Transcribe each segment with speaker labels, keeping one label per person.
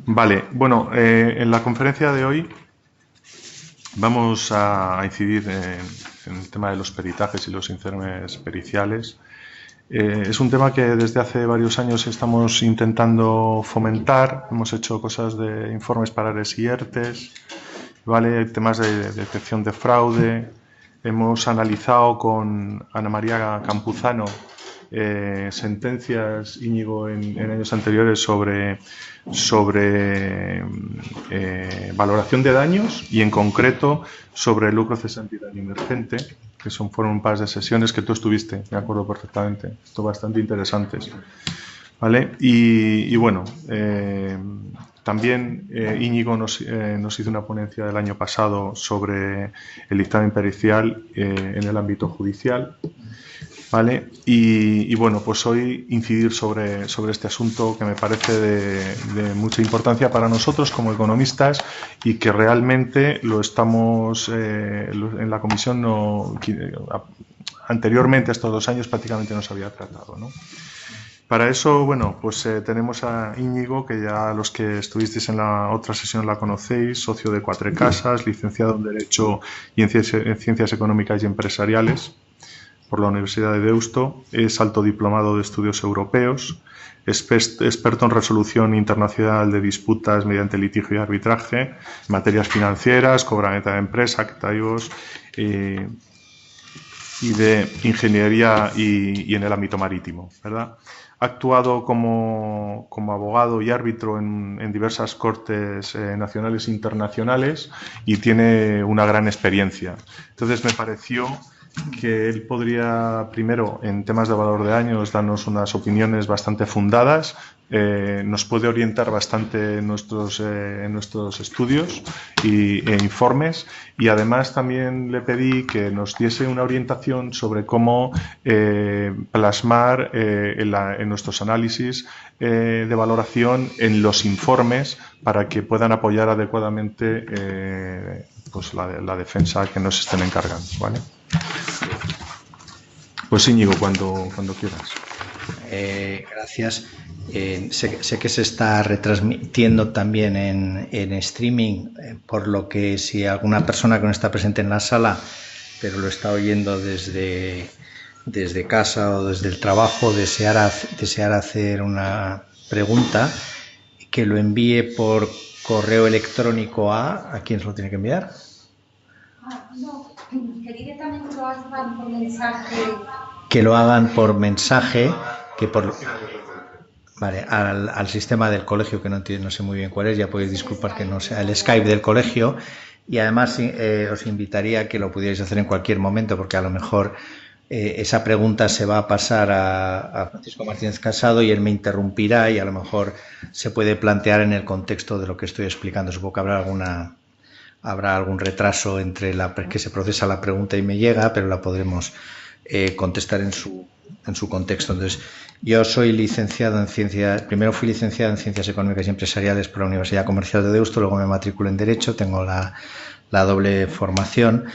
Speaker 1: Vale, bueno, en la conferencia de hoy vamos a incidir en el tema de los peritajes y los informes periciales. Es un tema que desde hace varios años estamos intentando fomentar. Hemos hecho cosas de informes para ERES y ERTES, ¿vale? Temas de detección de fraude. Hemos analizado con Ana María Campuzano sentencias, Íñigo, en años anteriores sobre valoración de daños y en concreto sobre el lucro cesante y daño emergente, que fueron un par de sesiones que tú estuviste, me acuerdo perfectamente, esto bastante interesantes. ¿Vale? Y bueno, también Íñigo nos hizo una ponencia del año pasado sobre el dictamen pericial en el ámbito judicial. ¿Vale? Y bueno, pues hoy incidir sobre este asunto que me parece de mucha importancia para nosotros como economistas y que realmente lo estamos en la comisión anteriormente a estos 2 años prácticamente no se había tratado, ¿no? Para eso, bueno, pues tenemos a Íñigo, que ya los que estuvisteis en la otra sesión la conocéis, socio de Cuatro Casas, licenciado en Derecho y en Ciencias Económicas y Empresariales por la Universidad de Deusto, es alto diplomado de estudios europeos, experto en resolución internacional de disputas mediante litigio y arbitraje, en materias financieras, compraventa de empresa, activos y de ingeniería y en el ámbito marítimo, ¿verdad? Ha actuado como abogado y árbitro en diversas cortes nacionales e internacionales y tiene una gran experiencia. Entonces me pareció que él podría, primero, en temas de valor de daños, darnos unas opiniones bastante fundadas, nos puede orientar bastante en nuestros estudios e informes, y además también le pedí que nos diese una orientación sobre cómo plasmar en nuestros análisis de valoración en los informes para que puedan apoyar adecuadamente pues la defensa que nos estén encargando, ¿vale? Pues Íñigo, cuando quieras.
Speaker 2: Gracias. Sé que se está retransmitiendo también en streaming, por lo que si alguna persona que no está presente en la sala, pero lo está oyendo desde casa o desde el trabajo, deseara hacer una pregunta, que lo envíe por correo electrónico ¿a quién se lo tiene que enviar?
Speaker 3: No, que directamente lo hagan por mensaje.
Speaker 2: Que lo hagan por mensaje, vale, al sistema del colegio, que no sé muy bien cuál es, ya podéis disculpar que no sea el Skype del colegio, y además os invitaría a que lo pudierais hacer en cualquier momento, porque a lo mejor esa pregunta se va a pasar a Francisco Martínez Casado y él me interrumpirá y a lo mejor se puede plantear en el contexto de lo que estoy explicando. Supongo que habrá algún retraso entre que se procesa la pregunta y me llega, pero la podremos contestar en su contexto. Entonces, yo soy licenciado en Ciencias, primero fui licenciado en Ciencias Económicas y Empresariales por la Universidad Comercial de Deusto, luego me matriculé en Derecho, tengo la doble formación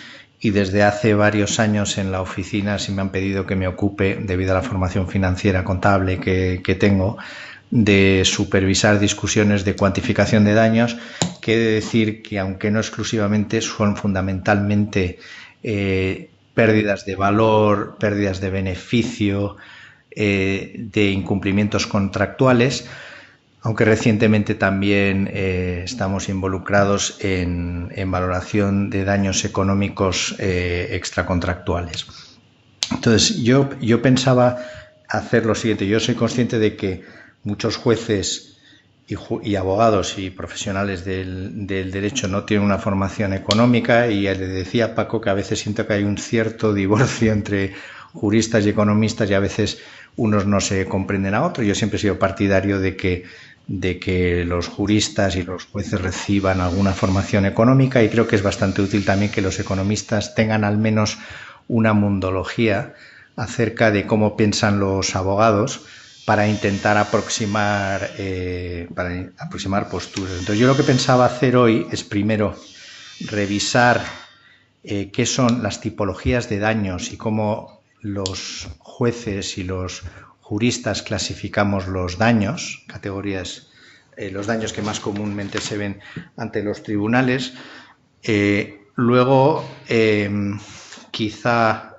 Speaker 2: y desde hace varios años en la oficina sí me han pedido que me ocupe, debido a la formación financiera contable que tengo, de supervisar discusiones de cuantificación de daños, que he de decir que aunque no exclusivamente, son fundamentalmente pérdidas de valor, pérdidas de beneficio, de incumplimientos contractuales, aunque recientemente también estamos involucrados en valoración de daños económicos extracontractuales. Entonces, yo pensaba hacer lo siguiente. Yo soy consciente de que muchos jueces y abogados y profesionales del derecho no tienen una formación económica, y le decía a Paco que a veces siento que hay un cierto divorcio entre juristas y economistas y a veces unos no se comprenden a otros. Yo siempre he sido partidario de que los juristas y los jueces reciban alguna formación económica, y creo que es bastante útil también que los economistas tengan al menos una mundología acerca de cómo piensan los abogados para intentar aproximar posturas. Entonces, yo lo que pensaba hacer hoy es primero revisar qué son las tipologías de daños y cómo los jueces y los juristas clasificamos los daños, categorías los daños que más comúnmente se ven ante los tribunales. Luego, quizá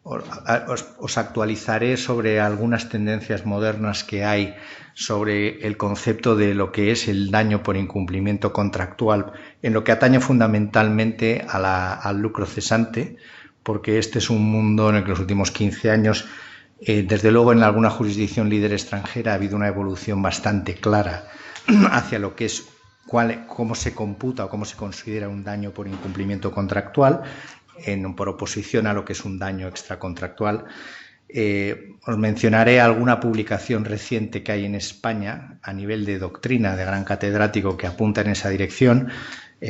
Speaker 2: os actualizaré sobre algunas tendencias modernas que hay sobre el concepto de lo que es el daño por incumplimiento contractual, en lo que atañe fundamentalmente al lucro cesante, porque este es un mundo en el que los últimos 15 años, desde luego en alguna jurisdicción líder extranjera, ha habido una evolución bastante clara hacia lo que es cómo se computa o cómo se considera un daño por incumplimiento contractual, por oposición a lo que es un daño extracontractual. Os mencionaré alguna publicación reciente que hay en España a nivel de doctrina de gran catedrático que apunta en esa dirección,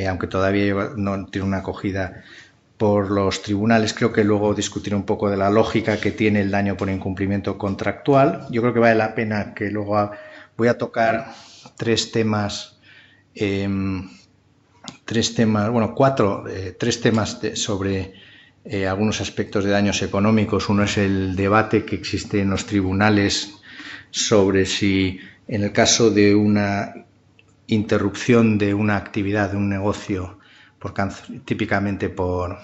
Speaker 2: aunque todavía no tiene una acogida por los tribunales. Creo que luego discutiré un poco de la lógica que tiene el daño por incumplimiento contractual. Yo creo que vale la pena que luego voy a tocar tres temas sobre algunos aspectos de daños económicos. Uno es el debate que existe en los tribunales sobre si, en el caso de una interrupción de una actividad, de un negocio, típicamente por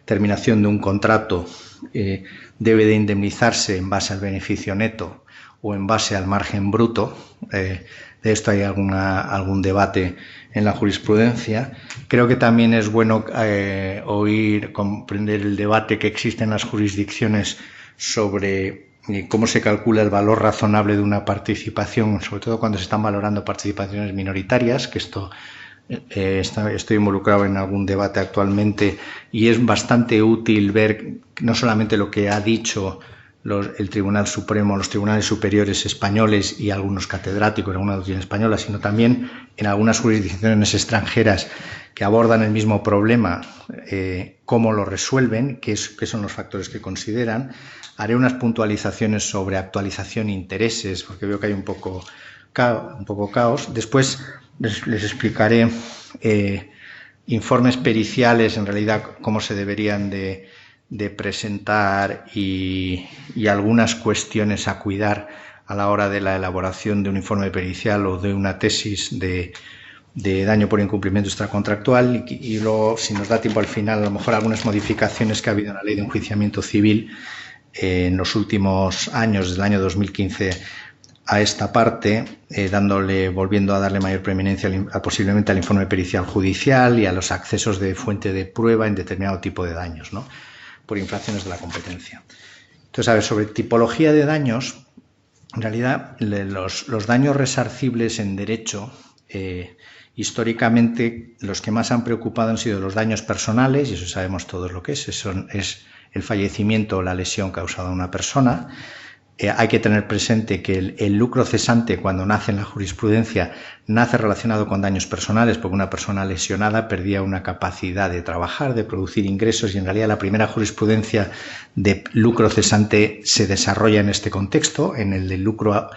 Speaker 2: terminación de un contrato, debe de indemnizarse en base al beneficio neto o en base al margen bruto. De esto hay algún debate en la jurisprudencia. Creo que también es bueno comprender el debate que existe en las jurisdicciones sobre cómo se calcula el valor razonable de una participación, sobre todo cuando se están valorando participaciones minoritarias, que estoy involucrado en algún debate actualmente y es bastante útil ver no solamente lo que ha dicho el Tribunal Supremo, los tribunales superiores españoles y algunos catedráticos en alguna doctrina española, sino también en algunas jurisdicciones extranjeras que abordan el mismo problema, cómo lo resuelven, qué son los factores que consideran. Haré unas puntualizaciones sobre actualización e intereses, porque veo que hay un poco caos. Después les explicaré informes periciales, en realidad cómo se deberían de presentar y algunas cuestiones a cuidar a la hora de la elaboración de un informe pericial o de una tesis de daño por incumplimiento extracontractual y luego, si nos da tiempo al final, a lo mejor algunas modificaciones que ha habido en la ley de enjuiciamiento civil en los últimos años, desde el año 2015 a esta parte, volviendo a darle mayor preeminencia posiblemente al informe pericial judicial y a los accesos de fuente de prueba en determinado tipo de daños, ¿no?, por infracciones de la competencia. Entonces, a ver, sobre tipología de daños, en realidad los daños resarcibles en derecho, históricamente los que más han preocupado han sido los daños personales, y eso sabemos todos lo que es el fallecimiento o la lesión causada a una persona. Hay que tener presente que el lucro cesante, cuando nace en la jurisprudencia, nace relacionado con daños personales, porque una persona lesionada perdía una capacidad de trabajar, de producir ingresos, y en realidad la primera jurisprudencia de lucro cesante se desarrolla en este contexto, en el del lucro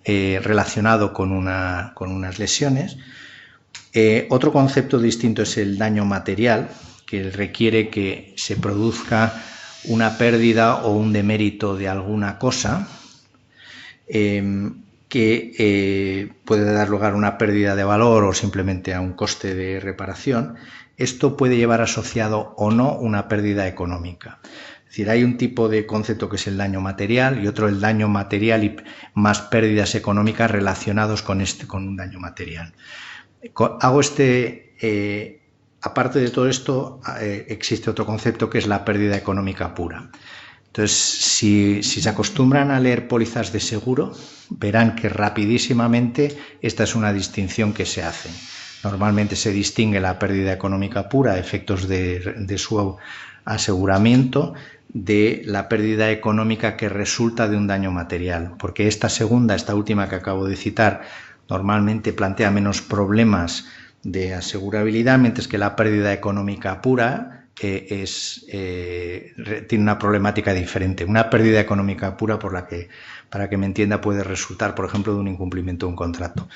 Speaker 2: relacionado con unas lesiones. Otro concepto distinto es el daño material, que requiere que se produzca una pérdida o un demérito de alguna cosa que puede dar lugar a una pérdida de valor o simplemente a un coste de reparación. Esto puede llevar asociado o no una pérdida económica. Es decir, hay un tipo de concepto que es el daño material y otro el daño material y más pérdidas económicas relacionados con un daño material. Aparte de todo esto, existe otro concepto que es la pérdida económica pura. Entonces, si se acostumbran a leer pólizas de seguro, verán que rapidísimamente esta es una distinción que se hace. Normalmente se distingue la pérdida económica pura a efectos de su aseguramiento de la pérdida económica que resulta de un daño material, porque esta última que acabo de citar, normalmente plantea menos problemas de asegurabilidad, mientras que la pérdida económica pura tiene una problemática diferente. Una pérdida económica pura, para que me entienda, puede resultar, por ejemplo, de un incumplimiento de un contrato.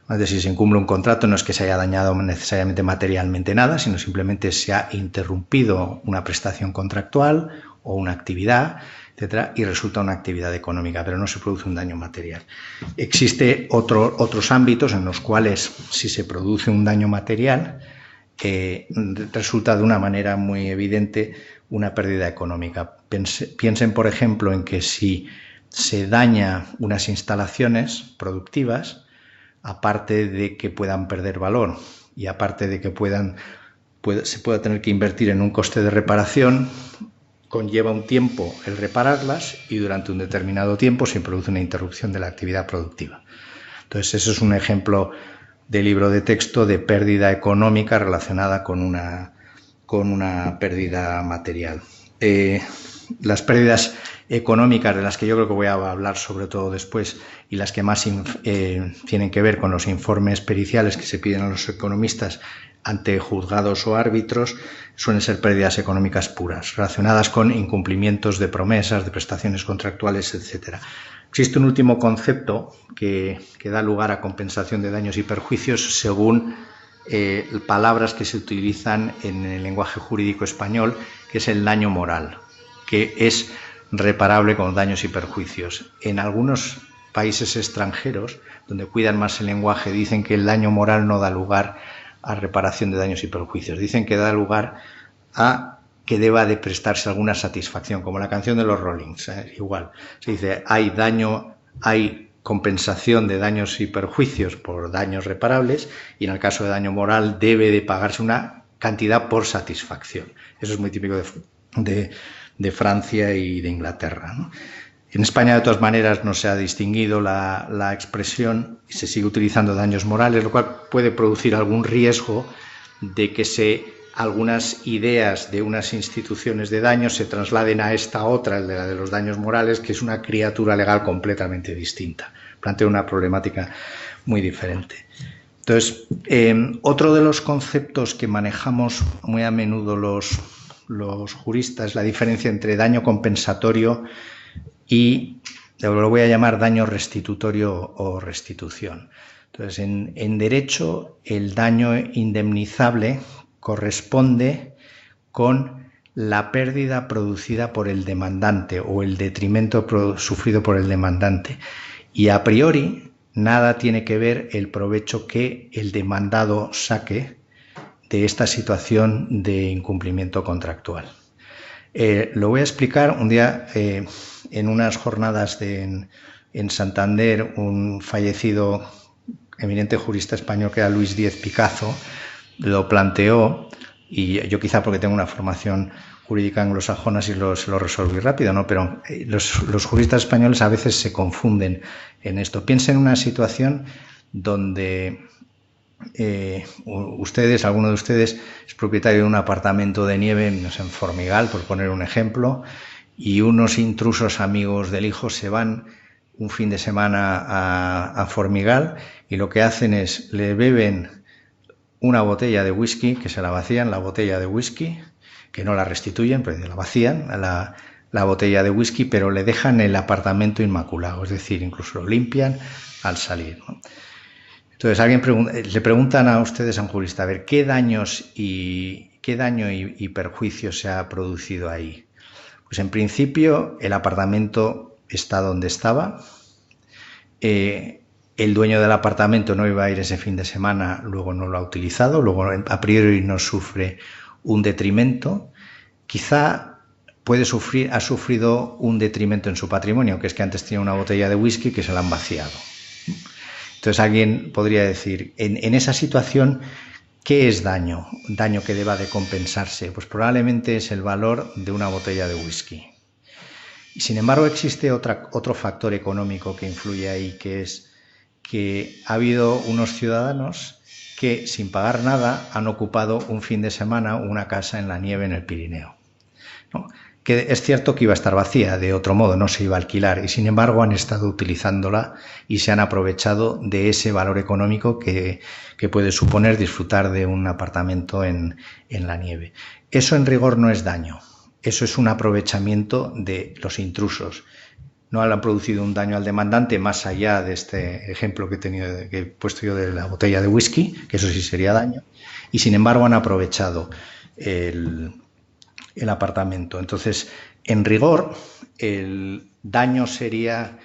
Speaker 2: Es decir, si se incumple un contrato, no es que se haya dañado necesariamente materialmente nada, sino simplemente se ha interrumpido una prestación contractual o una actividad etcétera, y resulta una actividad económica, pero no se produce un daño material. Existe otros ámbitos en los cuales, si se produce un daño material, resulta de una manera muy evidente una pérdida económica. Piensen, por ejemplo, en que si se daña unas instalaciones productivas, aparte de que puedan perder valor y aparte de que se pueda tener que invertir en un coste de reparación, conlleva un tiempo el repararlas y durante un determinado tiempo se produce una interrupción de la actividad productiva. Entonces, eso es un ejemplo de libro de texto de pérdida económica relacionada con una pérdida material. Las pérdidas económicas, de las que yo creo que voy a hablar sobre todo después, y las que más tienen que ver con los informes periciales que se piden a los economistas ante juzgados o árbitros, suelen ser pérdidas económicas puras, relacionadas con incumplimientos de promesas, de prestaciones contractuales, etc. Existe un último concepto que da lugar a compensación de daños y perjuicios según palabras que se utilizan en el lenguaje jurídico español, que es el daño moral, que es reparable con daños y perjuicios. En algunos países extranjeros, donde cuidan más el lenguaje, dicen que el daño moral no da lugar a reparación de daños y perjuicios. Dicen que da lugar a que deba de prestarse alguna satisfacción, como la canción de los Rollings, igual. Se dice, hay compensación de daños y perjuicios por daños reparables, y en el caso de daño moral debe de pagarse una cantidad por satisfacción. Eso es muy típico de Francia y de Inglaterra, ¿no? En España, de todas maneras, no se ha distinguido la expresión y se sigue utilizando daños morales, lo cual puede producir algún riesgo de que algunas ideas de unas instituciones de daños se trasladen a esta otra, el de la de los daños morales, que es una criatura legal completamente distinta. Plantea una problemática muy diferente. Entonces, otro de los conceptos que manejamos muy a menudo los juristas es la diferencia entre daño compensatorio y lo voy a llamar daño restitutorio o restitución. Entonces, en derecho, el daño indemnizable corresponde con la pérdida producida por el demandante o el detrimento sufrido por el demandante. Y a priori, nada tiene que ver el provecho que el demandado saque de esta situación de incumplimiento contractual. Lo voy a explicar. Un día, en unas jornadas en Santander, un fallecido eminente jurista español que era Luis Díez Picazo lo planteó, y yo quizá porque tengo una formación jurídica anglosajona sí lo resolví rápido, ¿no? Pero los juristas españoles a veces se confunden en esto. Piensen en una situación donde alguno de ustedes es propietario de un apartamento de nieve, no sé, en Formigal, por poner un ejemplo, y unos intrusos amigos del hijo se van un fin de semana a Formigal y lo que hacen es le beben una botella de whisky, que se la vacían, la botella de whisky, que no la restituyen, pero la vacían, la botella de whisky, pero le dejan el apartamento inmaculado, es decir, incluso lo limpian al salir, ¿no? Entonces, le preguntan a ustedes, a un jurista, a ver, ¿qué daño y perjuicio se ha producido ahí? Pues en principio el apartamento está donde estaba, el dueño del apartamento no iba a ir ese fin de semana, luego no lo ha utilizado, luego a priori no sufre un detrimento, quizá ha sufrido un detrimento en su patrimonio, que es que antes tenía una botella de whisky que se la han vaciado. Entonces alguien podría decir, en esa situación, ¿qué es daño? Daño que deba de compensarse. Pues probablemente es el valor de una botella de whisky. Y sin embargo existe otro factor económico que influye ahí, que es que ha habido unos ciudadanos que sin pagar nada han ocupado un fin de semana una casa en la nieve en el Pirineo, ¿no? Que es cierto que iba a estar vacía, de otro modo no se iba a alquilar, y sin embargo han estado utilizándola y se han aprovechado de ese valor económico que puede suponer disfrutar de un apartamento en la nieve. Eso en rigor no es daño, eso es un aprovechamiento de los intrusos. No le han producido un daño al demandante más allá de este ejemplo que he puesto yo de la botella de whisky, que eso sí sería daño, y sin embargo han aprovechado el el apartamento. Entonces, en rigor, el daño sería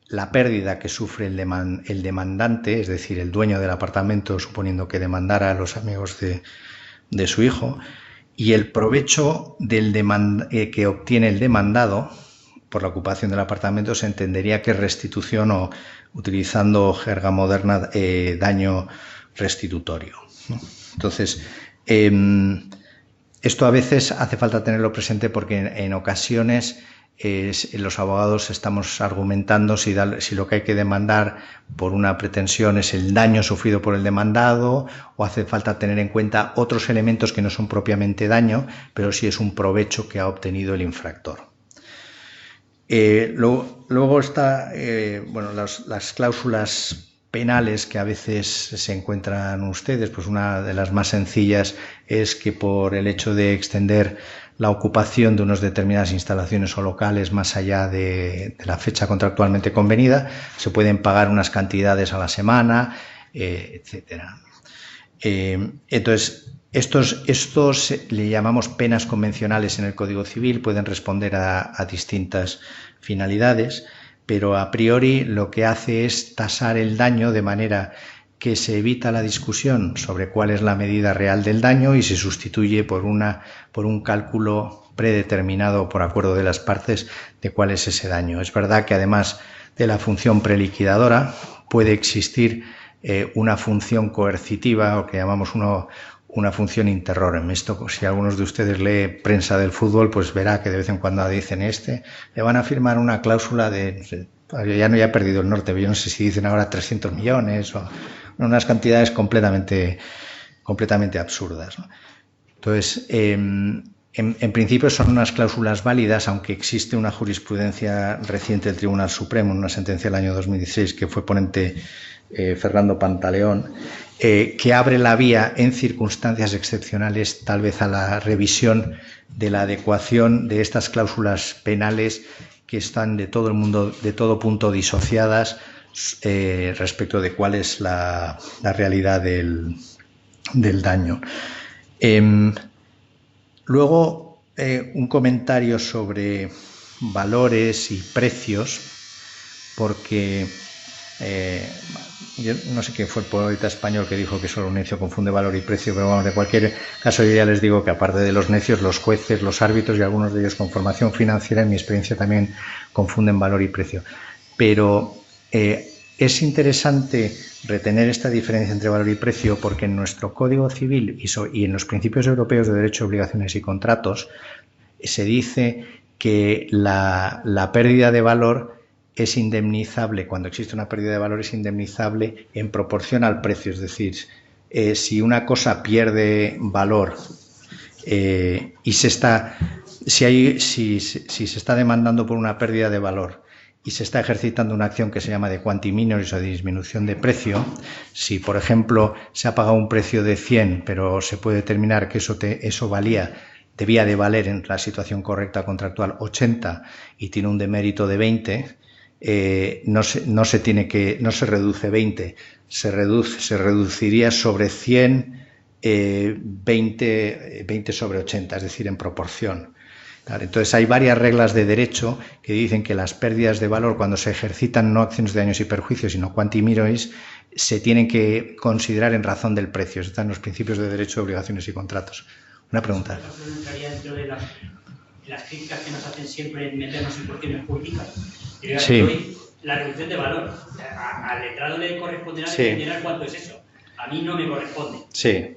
Speaker 2: la pérdida que sufre el demandante, es decir, el dueño del apartamento, suponiendo que demandara a los amigos de su hijo, y el provecho que obtiene el demandado por la ocupación del apartamento se entendería que es restitución o, utilizando jerga moderna, daño restitutorio, ¿no? Entonces, esto a veces hace falta tenerlo presente porque en ocasiones los abogados estamos argumentando si lo que hay que demandar por una pretensión es el daño sufrido por el demandado, o hace falta tener en cuenta otros elementos que no son propiamente daño, pero sí es un provecho que ha obtenido el infractor. Luego está las cláusulas penales que a veces se encuentran ustedes. Pues una de las más sencillas es que por el hecho de extender la ocupación de unas determinadas instalaciones o locales más allá de la fecha contractualmente convenida, se pueden pagar unas cantidades a la semana, etcétera. Entonces, estos le llamamos penas convencionales en el Código Civil, pueden responder a distintas finalidades, pero a priori lo que hace es tasar el daño de manera que se evita la discusión sobre cuál es la medida real del daño y se sustituye por un cálculo predeterminado por acuerdo de las partes de cuál es ese daño. Es verdad que además de la función preliquidadora puede existir una función coercitiva, o que llamamos una función interrorem. Esto, si algunos de ustedes lee prensa del fútbol, pues verá que de vez en cuando dicen le van a firmar una cláusula de, no sé, ya no he perdido el norte, pero yo no sé si dicen ahora 300 millones o unas cantidades completamente absurdas, ¿no? Entonces, en principio son unas cláusulas válidas, aunque existe una jurisprudencia reciente del Tribunal Supremo, una sentencia del año 2016 que fue ponente Fernando Pantaleón, que abre la vía en circunstancias excepcionales tal vez a la revisión de la adecuación de estas cláusulas penales que están de todo punto disociadas respecto de cuál es la realidad del daño. Luego, un comentario sobre valores y precios, porque yo no sé quién fue el poeta español que dijo que solo un necio confunde valor y precio, pero bueno, de cualquier caso yo ya les digo que aparte de los necios, los jueces, los árbitros y algunos de ellos con formación financiera, en mi experiencia también confunden valor y precio. Pero es interesante retener esta diferencia entre valor y precio porque en nuestro Código Civil y en los principios europeos de derecho, obligaciones y contratos se dice que la pérdida de valor es indemnizable, cuando existe una pérdida de valor es indemnizable en proporción al precio, es decir, si una cosa pierde valor y si se está demandando por una pérdida de valor y se está ejercitando una acción que se llama de quanti minoris o de disminución de precio, si por ejemplo se ha pagado un precio de 100 pero se puede determinar que eso debía de valer en la situación correcta contractual 80 y tiene un demérito de 20, no se reduce 20, se reduciría sobre 100 20 sobre 80, es decir, en proporción. Claro, entonces hay varias reglas de derecho que dicen que las pérdidas de valor, cuando se ejercitan no acciones de daños y perjuicios, sino quanti minoris, se tienen que considerar en razón del precio. Eso está en los principios de derecho, obligaciones y contratos. Una pregunta.
Speaker 4: Yo entraría dentro de las críticas que nos hacen siempre en meternos en cuestiones jurídicas.
Speaker 2: Sí.
Speaker 4: La reducción de valor. Al letrado le corresponderá determinar cuánto es eso. A mí no me corresponde. Sí.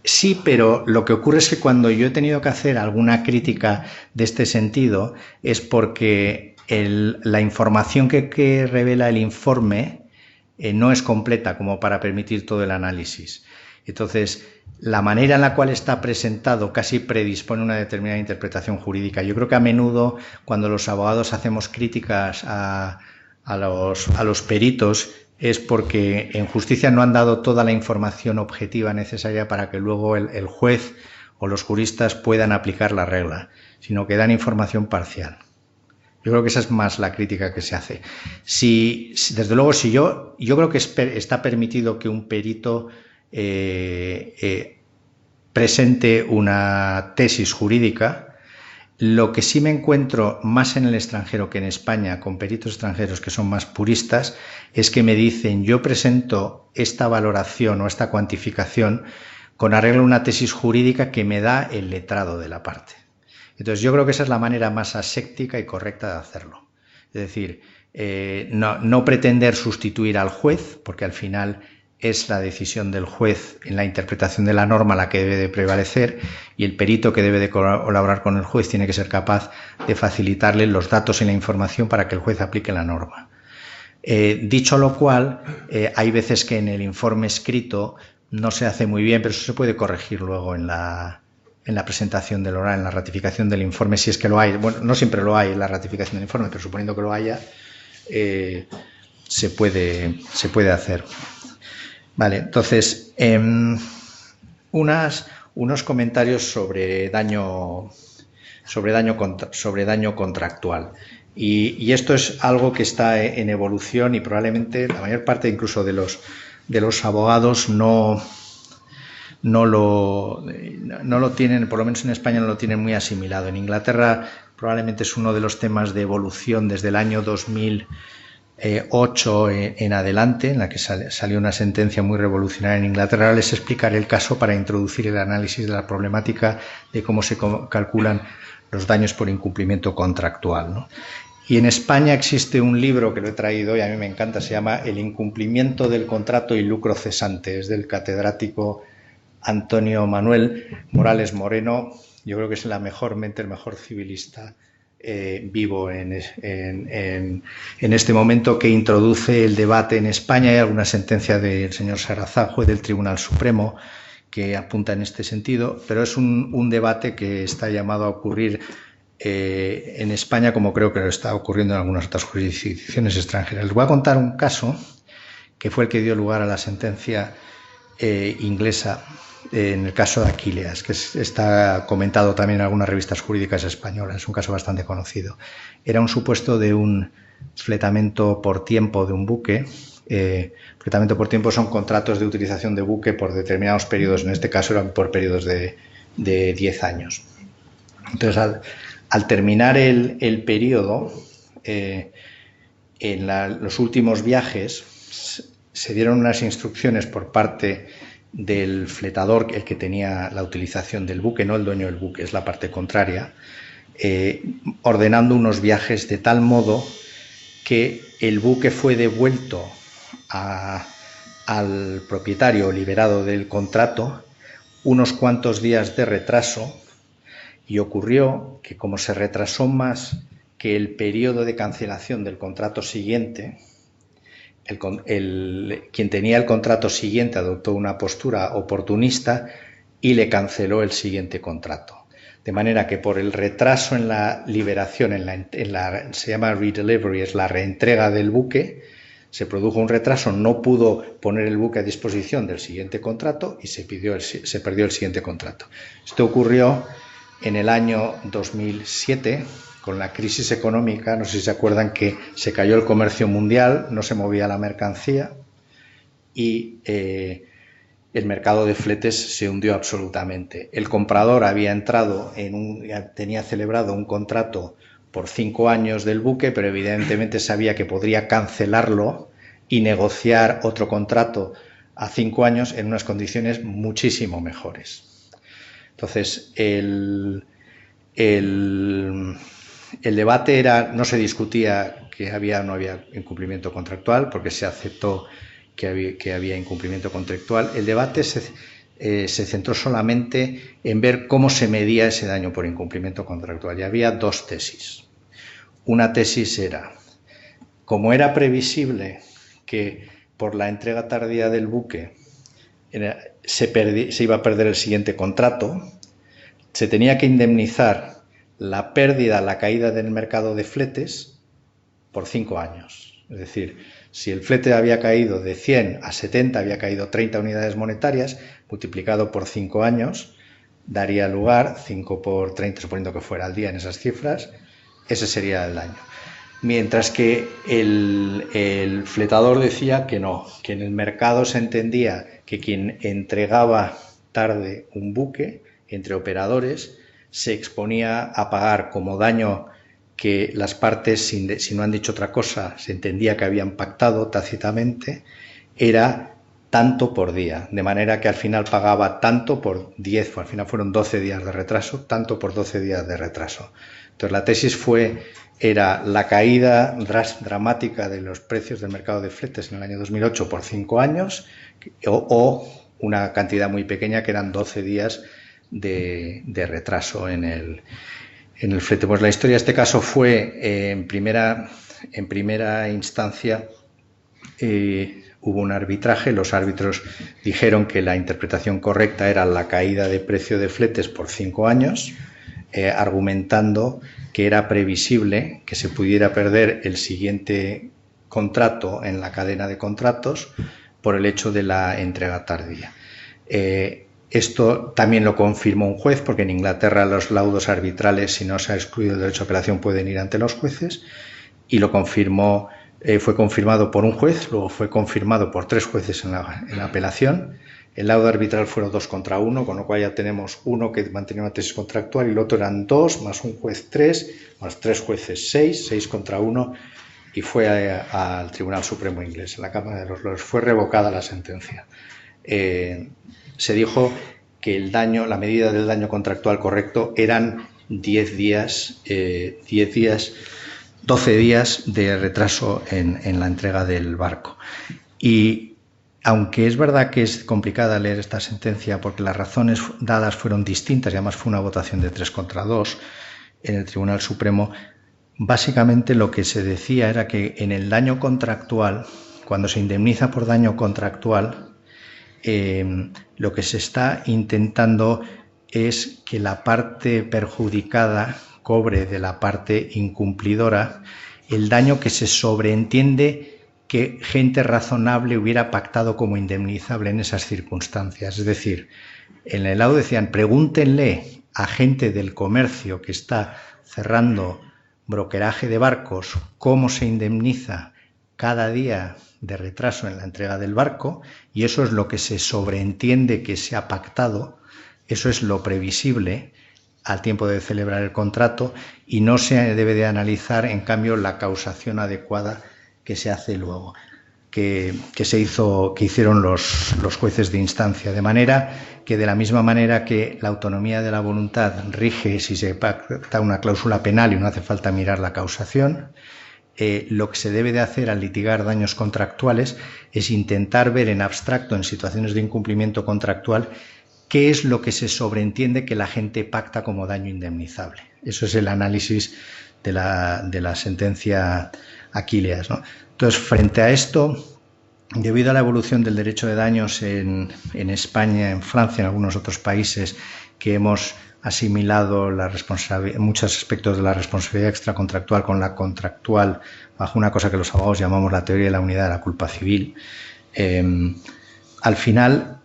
Speaker 4: Sí, pero lo que ocurre es que cuando yo he tenido que hacer alguna crítica de este sentido es porque la información que revela el informe no es completa como para permitir todo el análisis. Entonces, la manera en la cual está presentado casi predispone una determinada interpretación jurídica. Yo creo que a menudo, cuando los abogados hacemos críticas a los peritos, es porque en justicia no han dado toda la información objetiva necesaria para que luego el juez o los juristas puedan aplicar la regla, sino que dan información parcial. Yo creo que esa es más la crítica que se hace. Desde luego, yo creo que está permitido que un perito
Speaker 2: presente una tesis jurídica. Lo que sí me encuentro más en el extranjero que en España, con peritos extranjeros que son más puristas, es que me dicen: yo presento esta valoración o esta cuantificación con arreglo a una tesis jurídica que me da el letrado de la parte. Entonces yo creo que esa es la manera más aséptica y correcta de hacerlo. Es decir, no pretender sustituir al juez, porque al final es la decisión del juez en la interpretación de la norma la que debe de prevalecer, y el perito que debe de colaborar con el juez tiene que ser capaz de facilitarle los datos y la información para que el juez aplique la norma. Dicho lo cual, hay veces que en el informe escrito no se hace muy bien, pero eso se puede corregir luego en la presentación del oral, en la ratificación del informe, si es que lo hay. Bueno, no siempre lo hay en la ratificación del informe, pero suponiendo que lo haya, se puede hacer. Vale, entonces, unos comentarios sobre daño contractual. Y esto es algo que está en evolución, y probablemente la mayor parte incluso de los abogados no lo tienen, por lo menos en España no lo tienen muy asimilado. En Inglaterra probablemente es uno de los temas de evolución desde el año 2008 en adelante, en la que salió una sentencia muy revolucionaria en Inglaterra. Ahora les explicaré el caso para introducir el análisis de la problemática de cómo se calculan los daños por incumplimiento contractual, ¿no? Y en España existe un libro que lo he traído y a mí me encanta, se llama El incumplimiento del contrato y lucro cesante. Es del catedrático Antonio Manuel Morales Moreno. Yo creo que es el mejor civilista vivo en este momento, que introduce el debate en España. Hay alguna sentencia del señor Sarazán, juez del Tribunal Supremo, que apunta en este sentido, pero es un debate que está llamado a ocurrir en España, como creo que lo está ocurriendo en algunas otras jurisdicciones extranjeras. Les voy a contar un caso que fue el que dio lugar a la sentencia inglesa en el caso de Aquileas, que está comentado también en algunas revistas jurídicas españolas. Es un caso bastante conocido. Era un supuesto de un fletamento por tiempo de un buque. Fletamento por tiempo son contratos de utilización de buque por determinados periodos. En este caso eran por periodos de 10 años. Entonces, al terminar el periodo, en los últimos viajes se dieron unas instrucciones por parte del fletador, el que tenía la utilización del buque, no el dueño del buque, es la parte contraria, ordenando unos viajes de tal modo que el buque fue devuelto al propietario liberado del contrato unos cuantos días de retraso, y ocurrió que, como se retrasó más que el periodo de cancelación del contrato siguiente, quien tenía el contrato siguiente adoptó una postura oportunista y le canceló el siguiente contrato. De manera que, por el retraso en la liberación, se llama redelivery, es la reentrega del buque, se produjo un retraso, no pudo poner el buque a disposición del siguiente contrato y se perdió el siguiente contrato. Esto ocurrió en el año 2007, con la crisis económica. No sé si se acuerdan que se cayó el comercio mundial, no se movía la mercancía y el mercado de fletes se hundió absolutamente. El comprador tenía celebrado un contrato por 5 años del buque, pero evidentemente sabía que podría cancelarlo y negociar otro contrato a 5 años en unas condiciones muchísimo mejores. Entonces, el debate no se discutía que había o no había incumplimiento contractual, porque se aceptó que había incumplimiento contractual. El debate se centró solamente en ver cómo se medía ese daño por incumplimiento contractual. Y había 2 tesis. Una tesis era, como era previsible que por la entrega tardía del buque se iba a perder el siguiente contrato, se tenía que indemnizar la pérdida, la caída del mercado de fletes por 5 años. Es decir, si el flete había caído de 100 a 70, había caído 30 unidades monetarias, multiplicado por 5 años, daría lugar, 5 por 30, suponiendo que fuera al día en esas cifras, ese sería el daño. Mientras que el fletador decía que no, que en el mercado se entendía que quien entregaba tarde un buque entre operadores, se exponía a pagar como daño que las partes, si no han dicho otra cosa, se entendía que habían pactado tácitamente, era tanto por día, de manera que al final pagaba tanto por 10, al final fueron 12 días de retraso, tanto por 12 días de retraso. Entonces la tesis era la caída dramática de los precios del mercado de fletes en el año 2008 por 5 años o una cantidad muy pequeña que eran 12 días de retraso en el flete. Pues la historia de este caso fue, en primera instancia, hubo un arbitraje, los árbitros dijeron que la interpretación correcta era la caída de precio de fletes por 5 años, argumentando que era previsible que se pudiera perder el siguiente contrato en la cadena de contratos por el hecho de la entrega tardía. Esto también lo confirmó un juez, porque en Inglaterra los laudos arbitrales, si no se ha excluido el derecho a apelación, pueden ir ante los jueces, y lo confirmó, fue confirmado por un juez, luego fue confirmado por 3 jueces en la apelación. El laudo arbitral fueron 2 contra 1, con lo cual ya tenemos uno que mantenía una tesis contractual y el otro eran 2, más un juez 3, más 3 jueces 6 contra 1, y fue al Tribunal Supremo Inglés, en la Cámara de los Lores. Fue revocada la sentencia. Se dijo que la medida del daño contractual correcto eran 12 días de retraso en la entrega del barco. Y aunque es verdad que es complicada leer esta sentencia porque las razones dadas fueron distintas y además fue una votación de 3 contra 2 en el Tribunal Supremo, básicamente lo que se decía era que en el daño contractual, cuando se indemniza por daño contractual, lo que se está intentando es que la parte perjudicada cobre de la parte incumplidora el daño que se sobreentiende que gente razonable hubiera pactado como indemnizable en esas circunstancias. Es decir, en el laudo decían, pregúntenle a gente del comercio que está cerrando brokeraje de barcos cómo se indemniza cada día de retraso en la entrega del barco, y eso es lo que se sobreentiende que se ha pactado, eso es lo previsible al tiempo de celebrar el contrato, y no se debe de analizar, en cambio, la causación adecuada que se hace luego, que hicieron los jueces de instancia, de manera que, de la misma manera que la autonomía de la voluntad rige si se pacta una cláusula penal y no hace falta mirar la causación, lo que se debe de hacer al litigar daños contractuales es intentar ver en abstracto, en situaciones de incumplimiento contractual, qué es lo que se sobreentiende que la gente pacta como daño indemnizable. Eso es el análisis de la sentencia Aquileas, ¿no? Entonces, frente a esto, debido a la evolución del derecho de daños en España, en Francia, en algunos otros países, que hemos asimilado muchos aspectos de la responsabilidad extracontractual con la contractual bajo una cosa que los abogados llamamos la teoría de la unidad de la culpa civil, al final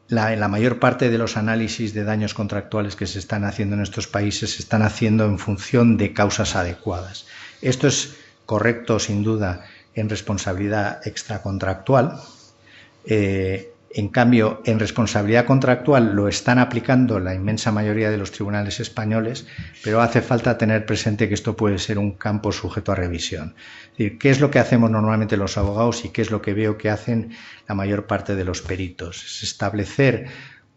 Speaker 2: la mayor parte de los análisis de daños contractuales que se están haciendo en estos países se están haciendo en función de causas adecuadas. Esto es correcto, sin duda, en responsabilidad extracontractual. En cambio, en responsabilidad contractual lo están aplicando la inmensa mayoría de los tribunales españoles, pero hace falta tener presente que esto puede ser un campo sujeto a revisión. Es decir, ¿qué es lo que hacemos normalmente los abogados y qué es lo que veo que hacen la mayor parte de los peritos? Es establecer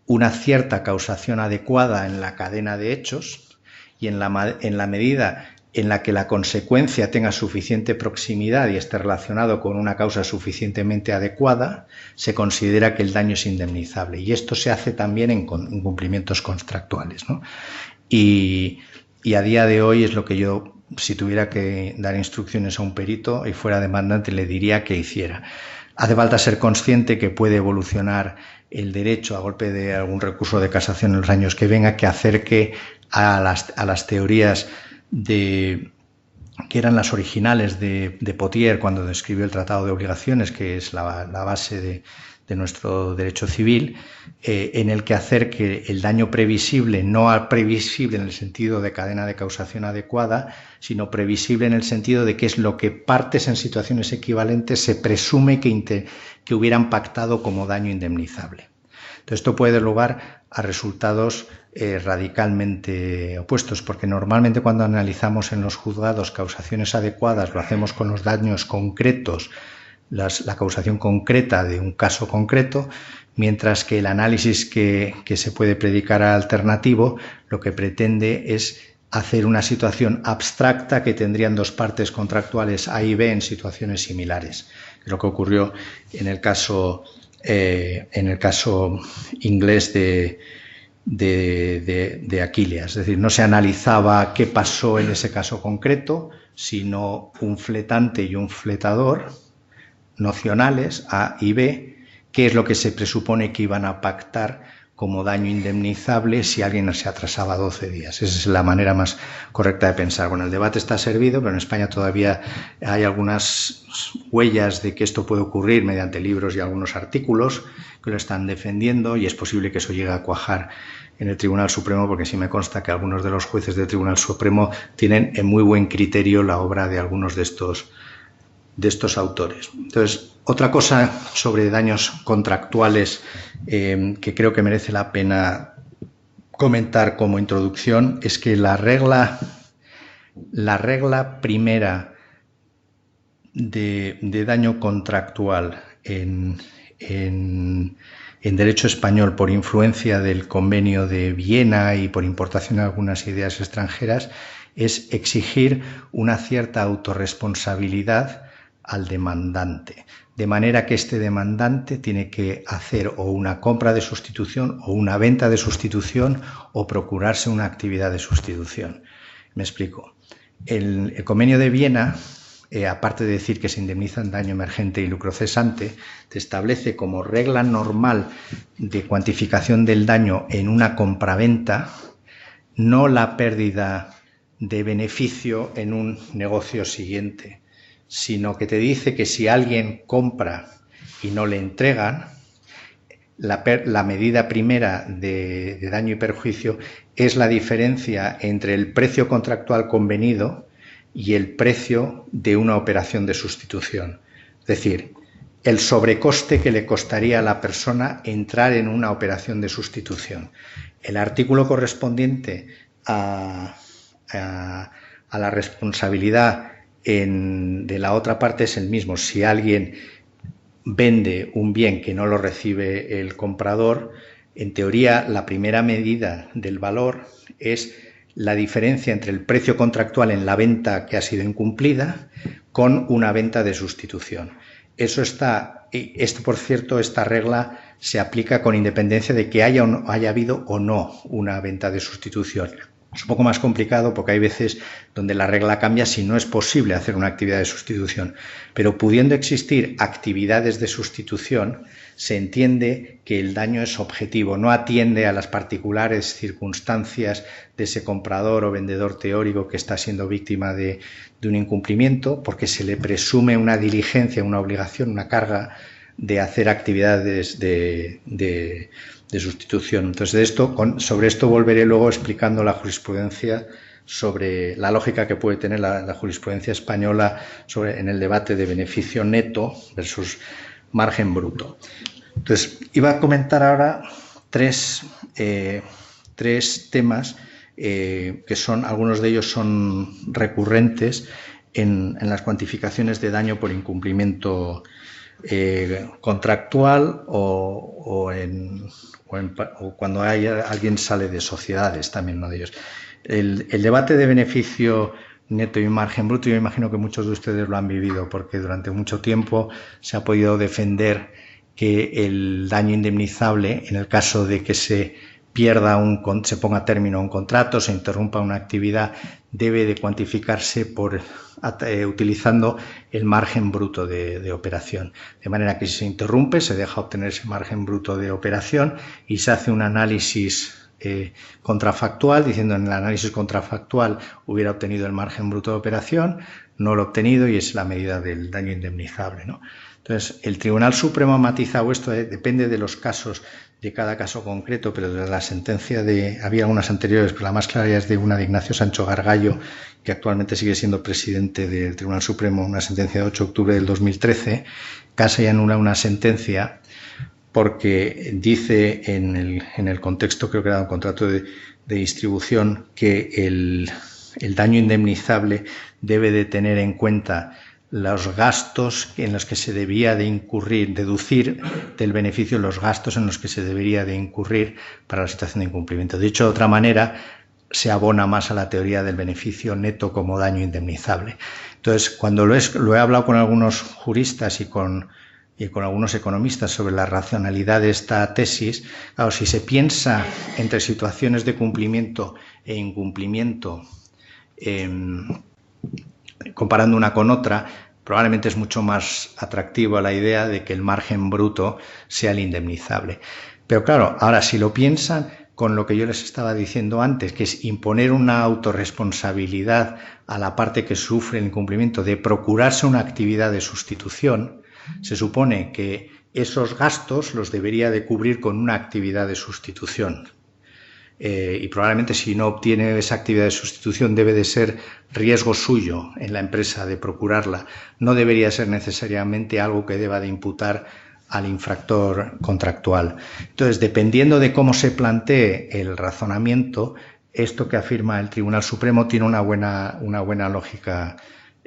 Speaker 2: una cierta causación adecuada en la cadena de hechos y en la medida en la que la consecuencia tenga suficiente proximidad y esté relacionado con una causa suficientemente adecuada, se considera que el daño es indemnizable. Y esto se hace también en cumplimientos contractuales, ¿no? Y a día de hoy es lo que yo, si tuviera que dar instrucciones a un perito y fuera demandante, le diría que hiciera. Hace falta ser consciente que puede evolucionar el derecho a golpe de algún recurso de casación en los años que venga, que acerque a las teorías que eran las originales de Potier cuando describió el Tratado de Obligaciones, que es la base de nuestro derecho civil, en el que acerque el daño previsible, no previsible en el sentido de cadena de causación adecuada, sino previsible en el sentido de qué es lo que partes en situaciones equivalentes se presume que hubieran pactado como daño indemnizable. Entonces, esto puede dar lugar a resultados radicalmente opuestos, porque normalmente cuando analizamos en los juzgados causaciones adecuadas lo hacemos con los daños concretos, la causación concreta de un caso concreto, mientras que el análisis que se puede predicar alternativo lo que pretende es hacer una situación abstracta que tendrían dos partes contractuales A y B en situaciones similares. Es lo que ocurrió en el caso inglés de Aquilias. Es decir, no se analizaba qué pasó en ese caso concreto, sino un fletante y un fletador nocionales, A y B, qué es lo que se presupone que iban a pactar como daño indemnizable si alguien se atrasaba 12 días. Esa es la manera más correcta de pensar. Bueno, el debate está servido, pero en España todavía hay algunas huellas de que esto puede ocurrir mediante libros y algunos artículos que lo están defendiendo, y es posible que eso llegue a cuajar en el Tribunal Supremo, porque sí me consta que algunos de los jueces del Tribunal Supremo tienen en muy buen criterio la obra de algunos de estos autores. Entonces, otra cosa sobre daños contractuales que creo que merece la pena comentar como introducción es que la regla primera de daño contractual en derecho español por influencia del Convenio de Viena y por importación de algunas ideas extranjeras es exigir una cierta autorresponsabilidad al demandante, de manera que este demandante tiene que hacer o una compra de sustitución o una venta de sustitución o procurarse una actividad de sustitución. Me explico. El Convenio de Viena, aparte de decir que se indemnizan daño emergente y lucro cesante, te establece como regla normal de cuantificación del daño en una compraventa no la pérdida de beneficio en un negocio siguiente, sino que te dice que si alguien compra y no le entregan, la medida primera de daño y perjuicio es la diferencia entre el precio contractual convenido y el precio de una operación de sustitución. Es decir, el sobrecoste que le costaría a la persona entrar en una operación de sustitución. El artículo correspondiente a la responsabilidad de la otra parte es el mismo. Si alguien vende un bien que no lo recibe el comprador, en teoría la primera medida del valor es la diferencia entre el precio contractual en la venta que ha sido incumplida con una venta de sustitución. Eso está, por cierto, esta regla se aplica con independencia de que haya habido o no una venta de sustitución. Es un poco más complicado porque hay veces donde la regla cambia si no es posible hacer una actividad de sustitución. Pero pudiendo existir actividades de sustitución, se entiende que el daño es objetivo, no atiende a las particulares circunstancias de ese comprador o vendedor teórico que está siendo víctima de un incumplimiento, porque se le presume una diligencia, una obligación, una carga de hacer actividades de sustitución. Entonces, sobre esto volveré luego explicando la jurisprudencia, sobre la lógica que puede tener la jurisprudencia española en el debate de beneficio neto versus margen bruto. Entonces, iba a comentar ahora tres temas que algunos de ellos son recurrentes en las cuantificaciones de daño por incumplimiento contractual o cuando alguien sale de sociedades, también uno de ellos. El debate de beneficio neto y margen bruto, yo imagino que muchos de ustedes lo han vivido, porque durante mucho tiempo se ha podido defender que el daño indemnizable, en el caso de que se ponga término a un contrato, se interrumpa una actividad, debe de cuantificarse utilizando el margen bruto de operación. De manera que si se interrumpe, se deja obtener ese margen bruto de operación y se hace un análisis contrafactual, diciendo en el análisis contrafactual hubiera obtenido el margen bruto de operación, no lo ha obtenido y es la medida del daño indemnizable, ¿no? Entonces, el Tribunal Supremo ha matizado esto, depende de los casos, de cada caso concreto, pero de la sentencia había algunas anteriores, pero la más clara es de una de Ignacio Sancho Gargallo, que actualmente sigue siendo presidente del Tribunal Supremo, una sentencia de 8 de octubre del 2013, casi anula una sentencia porque dice en el contexto, creo que era un contrato de distribución, que el daño indemnizable debe de tener en cuenta los gastos en los que se debía de incurrir, deducir del beneficio los gastos en los que se debería de incurrir para la situación de incumplimiento. Dicho de otra manera, se abona más a la teoría del beneficio neto como daño indemnizable. Entonces, cuando lo he hablado con algunos juristas y con algunos economistas sobre la racionalidad de esta tesis, claro, si se piensa entre situaciones de cumplimiento e incumplimiento, comparando una con otra, probablemente es mucho más atractiva la idea de que el margen bruto sea el indemnizable. Pero claro, ahora si lo piensan con lo que yo les estaba diciendo antes, que es imponer una autorresponsabilidad a la parte que sufre el incumplimiento de procurarse una actividad de sustitución, se supone que esos gastos los debería de cubrir con una actividad de sustitución. Y probablemente si no obtiene esa actividad de sustitución debe de ser riesgo suyo en la empresa de procurarla. No debería ser necesariamente algo que deba de imputar al infractor contractual. Entonces, dependiendo de cómo se plantee el razonamiento, esto que afirma el Tribunal Supremo tiene una buena lógica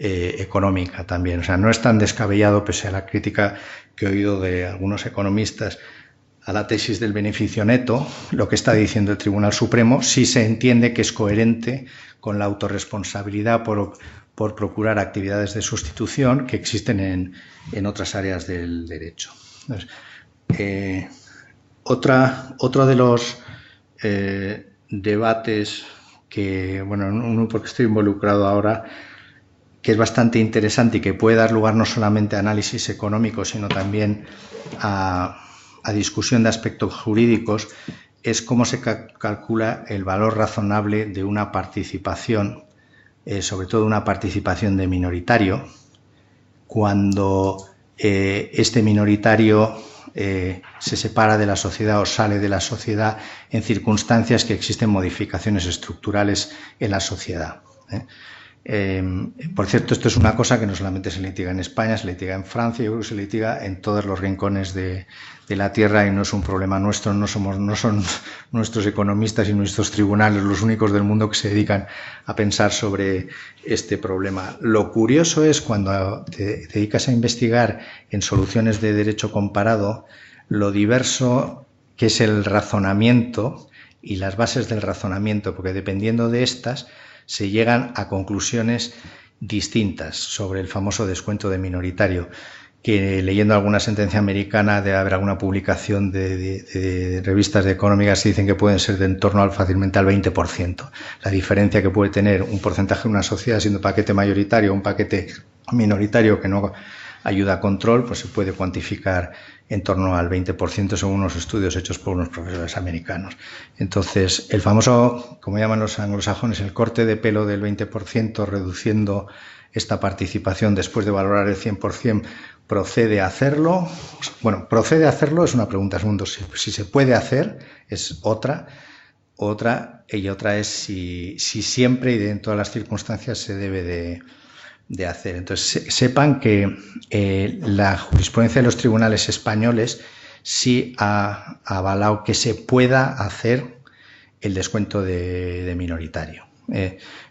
Speaker 2: económica también. O sea, no es tan descabellado, pese a la crítica que he oído de algunos economistas a la tesis del beneficio neto, lo que está diciendo el Tribunal Supremo, si se entiende que es coherente con la autorresponsabilidad por procurar actividades de sustitución que existen en otras áreas del derecho. Entonces, otro de los debates que, bueno, uno porque estoy involucrado ahora, que es bastante interesante y que puede dar lugar no solamente a análisis económicos, sino también a discusión de aspectos jurídicos, es cómo se calcula el valor razonable de una participación, sobre todo una participación de minoritario, cuando este minoritario se separa de la sociedad o sale de la sociedad en circunstancias que existen modificaciones estructurales en la sociedad. Por cierto, esto es una cosa que no solamente se litiga en España, se litiga en Francia, yo creo que se litiga en todos los rincones de la tierra y no es un problema nuestro, no son nuestros economistas y nuestros tribunales los únicos del mundo que se dedican a pensar sobre este problema. Lo curioso es cuando te dedicas a investigar en soluciones de derecho comparado, lo diverso que es el razonamiento y las bases del razonamiento, porque dependiendo de estas se llegan a conclusiones distintas sobre el famoso descuento de minoritario, que leyendo alguna sentencia americana debe haber alguna publicación de revistas económicas que dicen que pueden ser de en torno fácilmente al 20%. La diferencia que puede tener un porcentaje de una sociedad siendo paquete mayoritario o un paquete minoritario que no ayuda a control, pues se puede cuantificar en torno al 20% según unos estudios hechos por unos profesores americanos. Entonces, el famoso, como llaman los anglosajones, el corte de pelo del 20%, reduciendo esta participación después de valorar el 100%, ¿procede a hacerlo? Bueno, ¿procede a hacerlo? Es una pregunta. Segundo, si se puede hacer, es otra. Y otra es si siempre y en todas las circunstancias se debe de hacer. Entonces, sepan que la jurisprudencia de los tribunales españoles sí ha avalado que se pueda hacer el descuento de minoritario.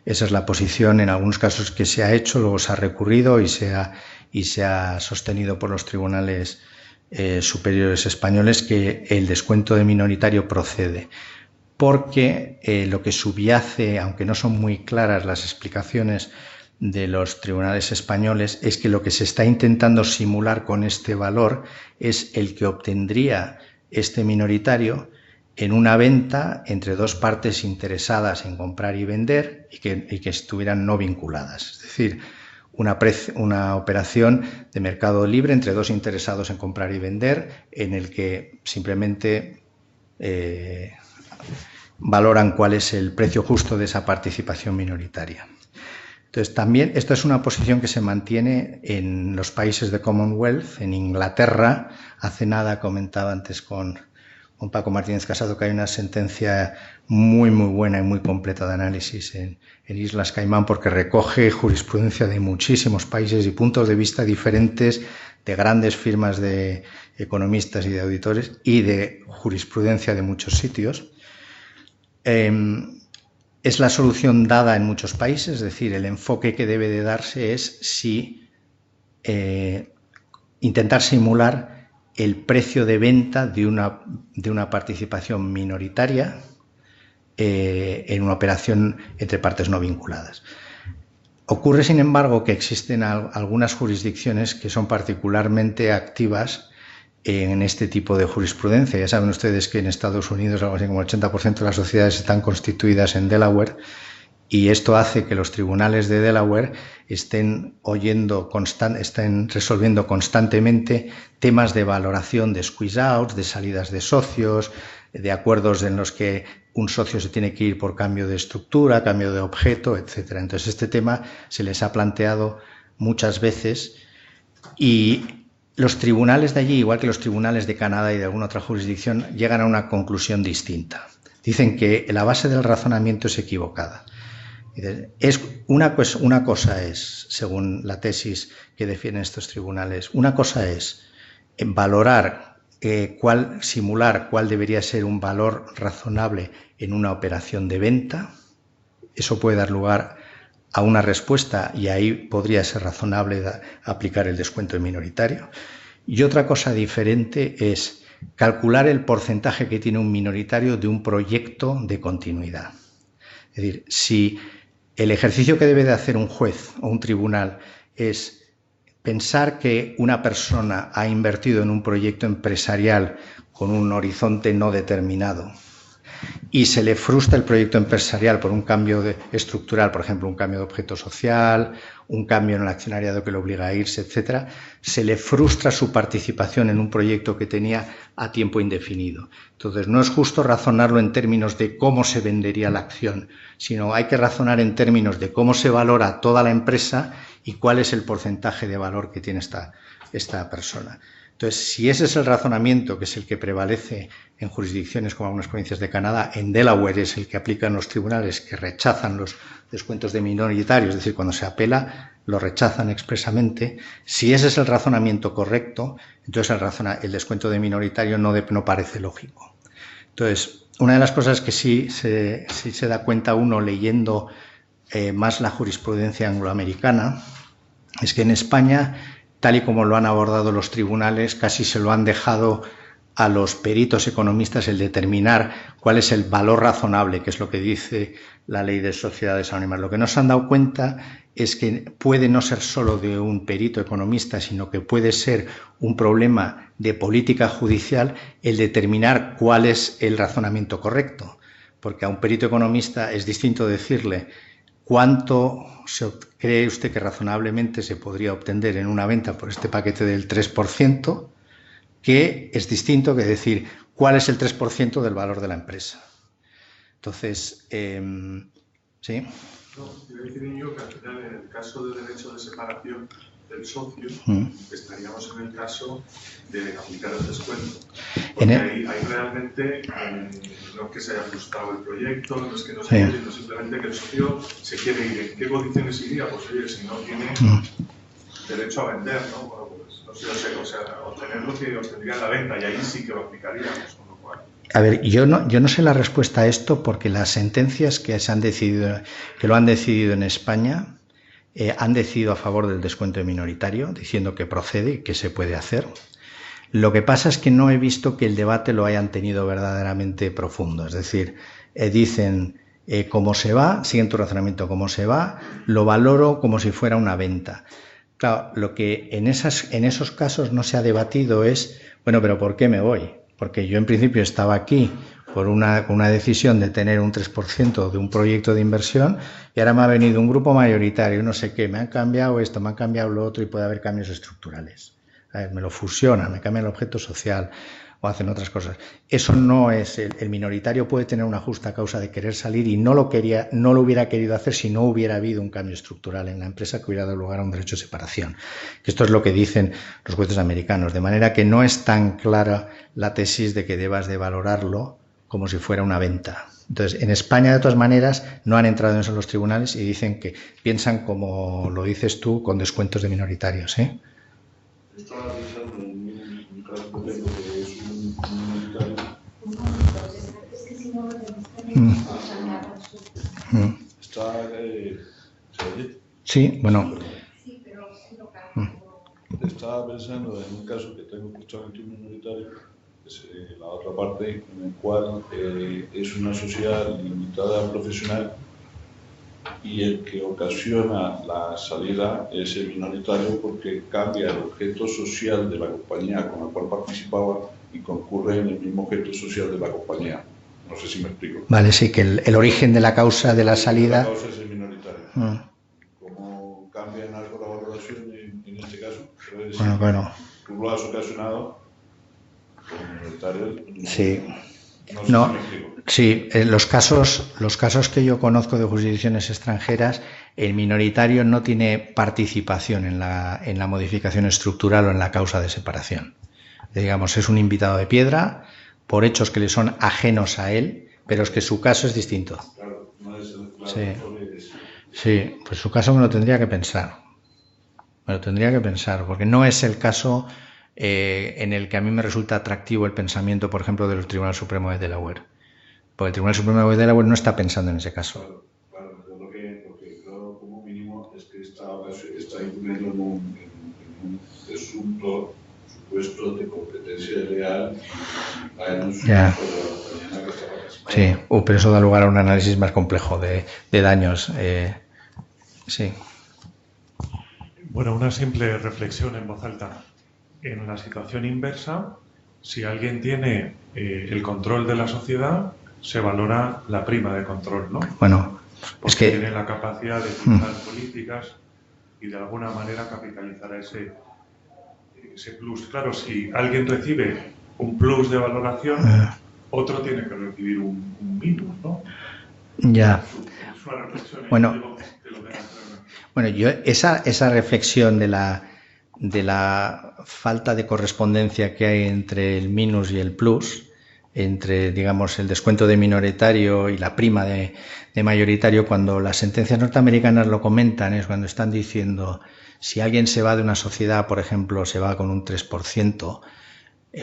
Speaker 2: Esa es la posición en algunos casos que se ha hecho, luego se ha recurrido y se ha sostenido por los tribunales superiores españoles que el descuento de minoritario procede. Porque lo que subyace, aunque no son muy claras las explicaciones de los tribunales españoles, es que lo que se está intentando simular con este valor es el que obtendría este minoritario en una venta entre dos partes interesadas en comprar y vender y que estuvieran no vinculadas. Es decir, una operación de mercado libre entre dos interesados en comprar y vender en el que simplemente valoran cuál es el precio justo de esa participación minoritaria. Entonces, también esta es una posición que se mantiene en los países de Commonwealth. En Inglaterra, hace nada comentaba antes con con Paco Martínez Casado, que hay una sentencia muy buena y muy completa de análisis en Islas Caimán, porque recoge jurisprudencia de muchísimos países y puntos de vista diferentes de grandes firmas de economistas y de auditores y de jurisprudencia de muchos sitios. Es la solución dada en muchos países, es decir, el enfoque que debe de darse es intentar simular el precio de venta de una participación minoritaria en una operación entre partes no vinculadas. Ocurre, sin embargo, que existen algunas jurisdicciones que son particularmente activas en este tipo de jurisprudencia. Ya saben ustedes que en Estados Unidos algo así como el 80% de las sociedades están constituidas en Delaware, y esto hace que los tribunales de Delaware estén resolviendo constantemente temas de valoración de squeeze-outs, de salidas de socios, de acuerdos en los que un socio se tiene que ir por cambio de estructura, cambio de objeto, etc. Entonces este tema se les ha planteado muchas veces y los tribunales de allí, igual que los tribunales de Canadá y de alguna otra jurisdicción, llegan a una conclusión distinta. Dicen que la base del razonamiento es equivocada. Una cosa es, según la tesis que defienden estos tribunales, una cosa es valorar, simular cuál debería ser un valor razonable en una operación de venta. Eso puede dar lugar a una respuesta y ahí podría ser razonable aplicar el descuento minoritario. Y otra cosa diferente es calcular el porcentaje que tiene un minoritario de un proyecto de continuidad. Es decir, si el ejercicio que debe de hacer un juez o un tribunal es pensar que una persona ha invertido en un proyecto empresarial con un horizonte no determinado y se le frustra el proyecto empresarial por un cambio estructural, por ejemplo, un cambio de objeto social, un cambio en el accionariado que le obliga a irse, etcétera, se le frustra su participación en un proyecto que tenía a tiempo indefinido. Entonces, no es justo razonarlo en términos de cómo se vendería la acción, sino hay que razonar en términos de cómo se valora toda la empresa y cuál es el porcentaje de valor que tiene esta persona. Entonces, si ese es el razonamiento, que es el que prevalece en jurisdicciones como algunas provincias de Canadá, en Delaware es el que aplican los tribunales que rechazan los descuentos de minoritario, es decir, cuando se apela lo rechazan expresamente. Si ese es el razonamiento correcto, entonces el descuento de minoritario no parece lógico. Entonces, una de las cosas que sí se da cuenta uno leyendo más la jurisprudencia angloamericana es que en España, tal y como lo han abordado los tribunales, casi se lo han dejado a los peritos economistas el determinar cuál es el valor razonable, que es lo que dice la ley de sociedades anónimas. Lo que no se han dado cuenta es que puede no ser solo de un perito economista, sino que puede ser un problema de política judicial el determinar cuál es el razonamiento correcto. Porque a un perito economista es distinto decirle cuánto cree usted que razonablemente se podría obtener en una venta por este paquete del 3%, que es distinto que decir cuál es el 3% del valor de la empresa. Entonces, ¿sí?
Speaker 1: No, quiero decir yo que al final, en el caso de derecho de separación del socio, estaríamos en el caso de aplicar el descuento. Porque ahí realmente no es que se haya frustrado el proyecto, no es que no se haya ido, simplemente que el socio se quiere ir. ¿En qué condiciones iría? Pues oye, si no tiene derecho a vender, ¿no? Bueno, pues no sé, o sea, obtener lo que obtendría en la venta, y ahí sí que lo aplicaríamos, con lo cual.
Speaker 2: A ver, yo no sé la respuesta a esto, porque las sentencias que lo han decidido en España han decidido a favor del descuento minoritario, diciendo que procede y que se puede hacer. Lo que pasa es que no he visto que el debate lo hayan tenido verdaderamente profundo. Es decir, dicen cómo se va, siguen tu razonamiento cómo se va, lo valoro como si fuera una venta. Claro, lo que en esos casos no se ha debatido es, bueno, pero ¿por qué me voy? Porque yo en principio estaba aquí por una decisión de tener un 3% de un proyecto de inversión y ahora me ha venido un grupo mayoritario, no sé qué, me han cambiado esto, me han cambiado lo otro y puede haber cambios estructurales. A ver, me lo fusionan, me cambian el objeto social o hacen otras cosas. Eso no es, el minoritario puede tener una justa causa de querer salir y no lo hubiera querido hacer si no hubiera habido un cambio estructural en la empresa que hubiera dado lugar a un derecho de separación. Que esto es lo que dicen los jueces americanos, de manera que no es tan clara la tesis de que debas de valorarlo como si fuera una venta. Entonces, en España, de todas maneras, no han entrado en eso los tribunales y dicen que piensan, como lo dices tú, con descuentos de minoritarios, ¿eh?
Speaker 5: Estaba pensando en un caso que es un minoritario. Está, ¿se oye?
Speaker 2: Sí, bueno.
Speaker 5: Estaba pensando en un caso que tengo justamente un minoritario, es la otra parte, en el cual es una sociedad limitada profesional y el que ocasiona la salida es el minoritario porque cambia el objeto social de la compañía con la cual participaba y concurre en el mismo objeto social de la compañía. No sé si me explico.
Speaker 2: Vale, sí, que el origen de la causa de la salida...
Speaker 5: La causa es el minoritario. ¿Cómo cambian algo la valoración en este caso?
Speaker 2: Bueno.
Speaker 5: Tú lo has ocasionado como minoritario.
Speaker 2: Sí.
Speaker 5: No sé si me explico.
Speaker 2: Sí, los casos que yo conozco de jurisdicciones extranjeras, el minoritario no tiene participación en la modificación estructural o en la causa de separación. Digamos, es un invitado de piedra por hechos que le son ajenos a él, pero es que su caso es distinto.
Speaker 5: Claro, no es el claro.
Speaker 2: Sí, pues su caso me lo tendría que pensar. Porque no es el caso en el que a mí me resulta atractivo el pensamiento, por ejemplo, del Tribunal Supremo de Delaware. Porque el Tribunal Supremo de Delaware no está pensando en ese caso.
Speaker 5: Claro, lo que creo como mínimo es que está incurriendo en un presunto supuesto de competencia desleal y hay un supuesto de la compañía que está participando.
Speaker 2: Sí, pero eso da lugar a un análisis más complejo de daños. Sí.
Speaker 1: Bueno, una simple reflexión en voz alta. En la situación inversa, si alguien tiene el control de la sociedad, se valora la prima de control, ¿no?
Speaker 2: Bueno,
Speaker 1: porque
Speaker 2: es que
Speaker 1: tiene la capacidad de fijar políticas y de alguna manera capitalizar a ese plus. Claro, si alguien recibe un plus de valoración, otro tiene que recibir un minus, ¿no?
Speaker 2: Ya.
Speaker 1: Es una reflexión.
Speaker 2: Bueno, yo esa reflexión de la falta de correspondencia que hay entre el minus y el plus, entre, digamos, el descuento de minoritario y la prima de mayoritario, cuando las sentencias norteamericanas lo comentan, es cuando están diciendo, si alguien se va de una sociedad, por ejemplo, se va con un 3%,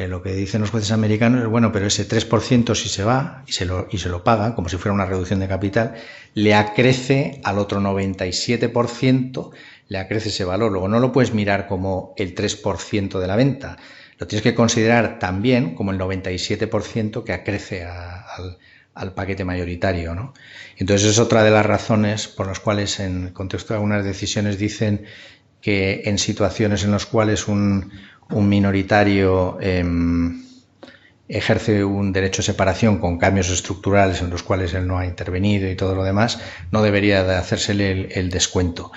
Speaker 2: lo que dicen los jueces americanos es, bueno, pero ese 3% si se va y se lo pagan, como si fuera una reducción de capital, le acrece al otro 97%, le acrece ese valor. Luego no lo puedes mirar como el 3% de la venta, lo tienes que considerar también como el 97% que acrece al paquete mayoritario, ¿no? Entonces es otra de las razones por las cuales en el contexto de algunas decisiones dicen que en situaciones en las cuales un minoritario ejerce un derecho de separación con cambios estructurales en los cuales él no ha intervenido y todo lo demás, no debería de hacérsele el descuento.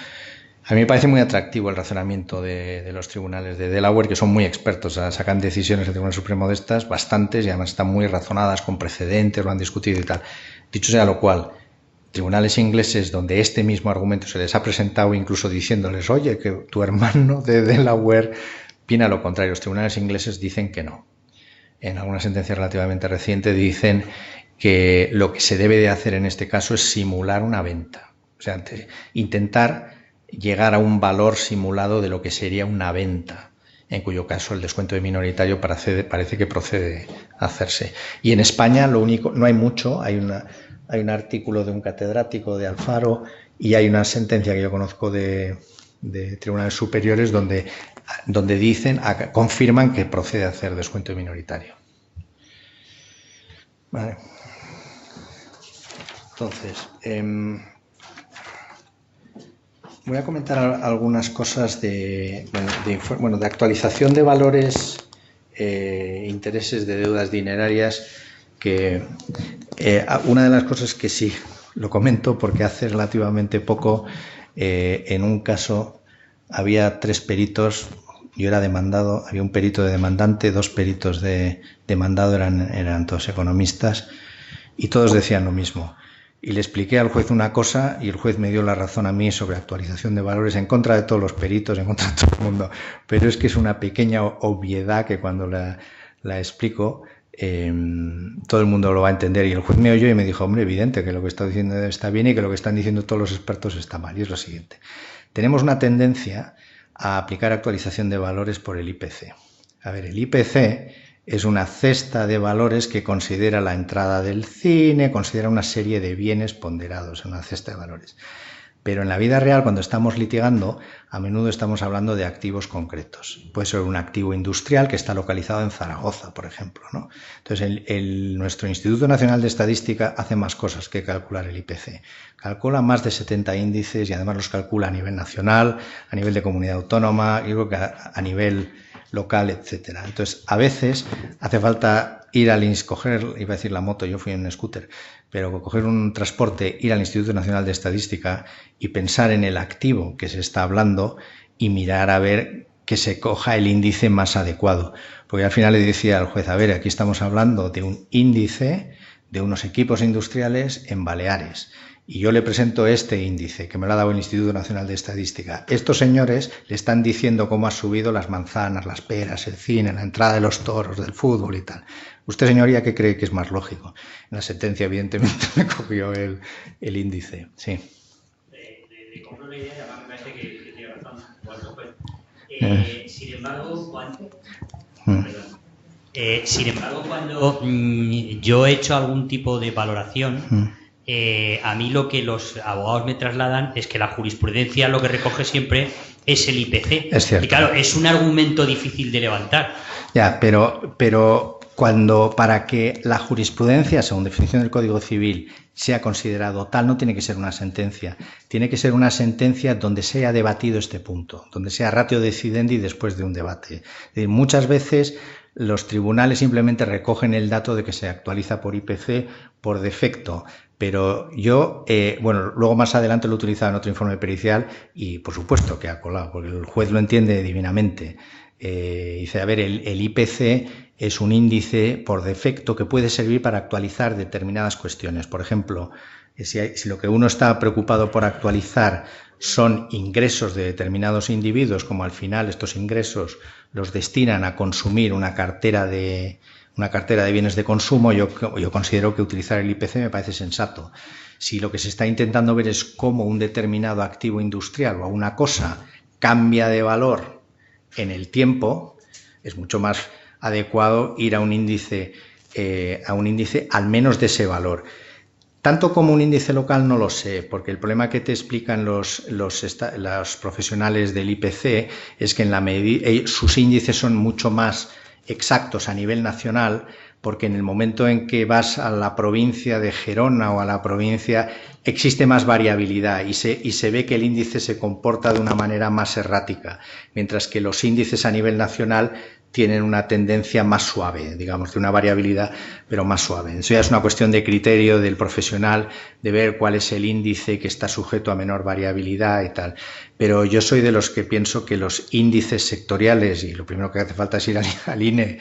Speaker 2: A mí me parece muy atractivo el razonamiento de los tribunales de Delaware, que son muy expertos, sacan decisiones del Tribunal Supremo de estas, bastantes, y además están muy razonadas, con precedentes, lo han discutido y tal. Dicho sea lo cual, tribunales ingleses donde este mismo argumento se les ha presentado, incluso diciéndoles, oye, que tu hermano de Delaware opina lo contrario. Los tribunales ingleses dicen que no. En alguna sentencia relativamente reciente dicen que lo que se debe de hacer en este caso es simular una venta. O sea, intentar llegar a un valor simulado de lo que sería una venta, en cuyo caso el descuento de minoritario parece que procede a hacerse. Y en España lo único, no hay mucho, hay un artículo de un catedrático de Alfaro y hay una sentencia que yo conozco de tribunales superiores donde confirman que procede a hacer descuento minoritario. Vale. Entonces, voy a comentar algunas cosas de actualización de valores, intereses de deudas dinerarias, que una de las cosas que sí lo comento porque hace relativamente poco en un caso había 3 peritos yo era demandado, había un perito de demandante, 2 peritos de demandado, eran todos economistas, y todos decían lo mismo. Y le expliqué al juez una cosa y el juez me dio la razón a mí sobre actualización de valores en contra de todos los peritos, en contra de todo el mundo. Pero es que es una pequeña obviedad que cuando la explico todo el mundo lo va a entender. Y el juez me oyó y me dijo, hombre, evidente que lo que está diciendo está bien y que lo que están diciendo todos los expertos está mal. Y es lo siguiente. Tenemos una tendencia a aplicar actualización de valores por el IPC. A ver, el IPC es una cesta de valores que considera la entrada del cine, considera una serie de bienes ponderados en una cesta de valores. Pero en la vida real, cuando estamos litigando, a menudo estamos hablando de activos concretos. Puede ser un activo industrial que está localizado en Zaragoza, por ejemplo, ¿no? Entonces, nuestro Instituto Nacional de Estadística hace más cosas que calcular el IPC. Calcula más de 70 índices y además los calcula a nivel nacional, a nivel de comunidad autónoma, y creo que a nivel local, etcétera. Entonces, a veces hace falta ir coger, iba a decir la moto, yo fui en un scooter, pero coger un transporte, ir al Instituto Nacional de Estadística y pensar en el activo que se está hablando y mirar a ver que se coja el índice más adecuado. Porque al final le decía al juez, a ver, aquí estamos hablando de un índice de unos equipos industriales en Baleares. Y yo le presento este índice que me lo ha dado el Instituto Nacional de Estadística. Estos señores le están diciendo cómo ha subido las manzanas, las peras, el cine, la entrada de los toros, del fútbol y tal. ¿Usted, señoría, qué cree que es más lógico? En la sentencia, evidentemente, me cogió el índice. Sí.
Speaker 4: Le compro la idea y además me parece que tiene razón. Sin embargo, cuando yo he hecho algún tipo de valoración, a mí lo que los abogados me trasladan es que la jurisprudencia lo que recoge siempre es el IPC.
Speaker 2: Es cierto.
Speaker 4: Y claro, es un argumento difícil de levantar.
Speaker 2: Ya, pero para que la jurisprudencia, según definición del Código Civil, sea considerado tal, no tiene que ser una sentencia. Tiene que ser una sentencia donde se haya debatido este punto, donde sea ratio decidendi después de un debate. Es decir, muchas veces los tribunales simplemente recogen el dato de que se actualiza por IPC por defecto, pero yo, luego más adelante lo he utilizado en otro informe pericial y por supuesto que ha colado, porque el juez lo entiende divinamente. Dice, a ver, el IPC es un índice por defecto que puede servir para actualizar determinadas cuestiones. Por ejemplo, si lo que uno está preocupado por actualizar son ingresos de determinados individuos, como al final estos ingresos los destinan a consumir una cartera de bienes de consumo, yo considero que utilizar el IPC me parece sensato. Si lo que se está intentando ver es cómo un determinado activo industrial o una cosa cambia de valor en el tiempo, es mucho más adecuado ir a un índice al menos de ese valor. Tanto como un índice local no lo sé, porque el problema que te explican los profesionales del IPC es que sus índices son mucho más exactos a nivel nacional, porque en el momento en que vas a la provincia de Gerona o a la provincia existe más variabilidad y se ve que el índice se comporta de una manera más errática, mientras que los índices a nivel nacional tienen una tendencia más suave, digamos, de una variabilidad, pero más suave. Eso ya es una cuestión de criterio del profesional, de ver cuál es el índice que está sujeto a menor variabilidad y tal. Pero yo soy de los que pienso que los índices sectoriales, y lo primero que hace falta es ir al INE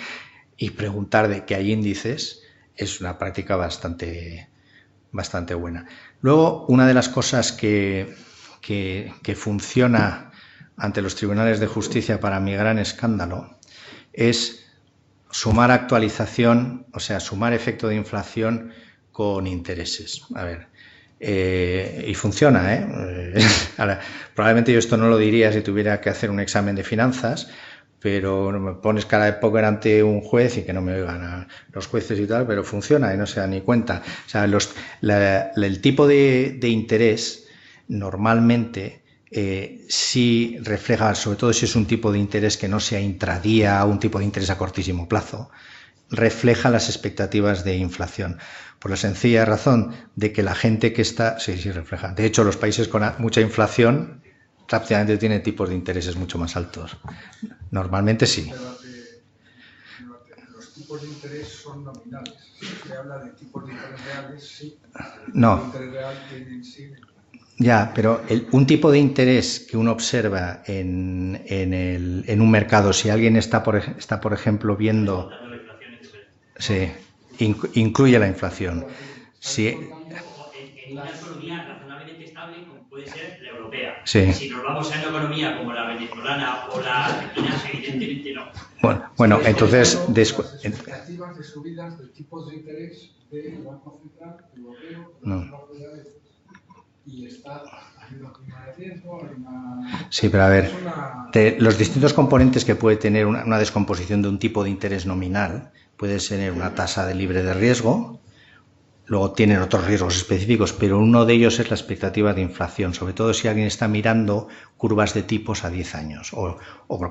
Speaker 2: y preguntar de qué hay índices, es una práctica bastante buena. Luego, una de las cosas que funciona ante los tribunales de justicia para mi gran escándalo es sumar actualización, o sea, sumar efecto de inflación con intereses. A ver, y funciona, ¿eh? Ahora, probablemente yo esto no lo diría si tuviera que hacer un examen de finanzas, pero me pones cara de póker ante un juez y que no me oigan a los jueces y tal, pero funciona y no se da ni cuenta. O sea, el tipo de interés normalmente sí refleja, sobre todo si es un tipo de interés que no sea intradía o un tipo de interés a cortísimo plazo, refleja las expectativas de inflación, por la sencilla razón de que la gente que está... Sí, refleja. De hecho, los países con mucha inflación rápidamente tienen tipos de intereses mucho más altos. Normalmente sí.
Speaker 6: Los tipos de interés son nominales. Si se habla de tipos de interés reales, sí.
Speaker 2: No.
Speaker 6: El interés real tiene en sí...
Speaker 2: Ya, pero un tipo de interés que uno observa en un mercado, si alguien está por ejemplo, viendo... Sí, incluye la inflación. Sí.
Speaker 4: En una economía razonablemente estable, como puede ser la europea.
Speaker 2: Sí.
Speaker 4: Si nos vamos a una economía como la venezolana o la argentina, evidentemente no.
Speaker 2: Bueno, entonces...
Speaker 6: expectativas de subidas de tipos de interés del Banco Central Europeo,
Speaker 2: No.
Speaker 6: Y está, hay una prima de riesgo, hay una...
Speaker 2: Sí, pero a ver, los distintos componentes que puede tener una descomposición de un tipo de interés nominal, puede ser una tasa de libre de riesgo, luego tienen otros riesgos específicos, pero uno de ellos es la expectativa de inflación, sobre todo si alguien está mirando curvas de tipos a 10 años o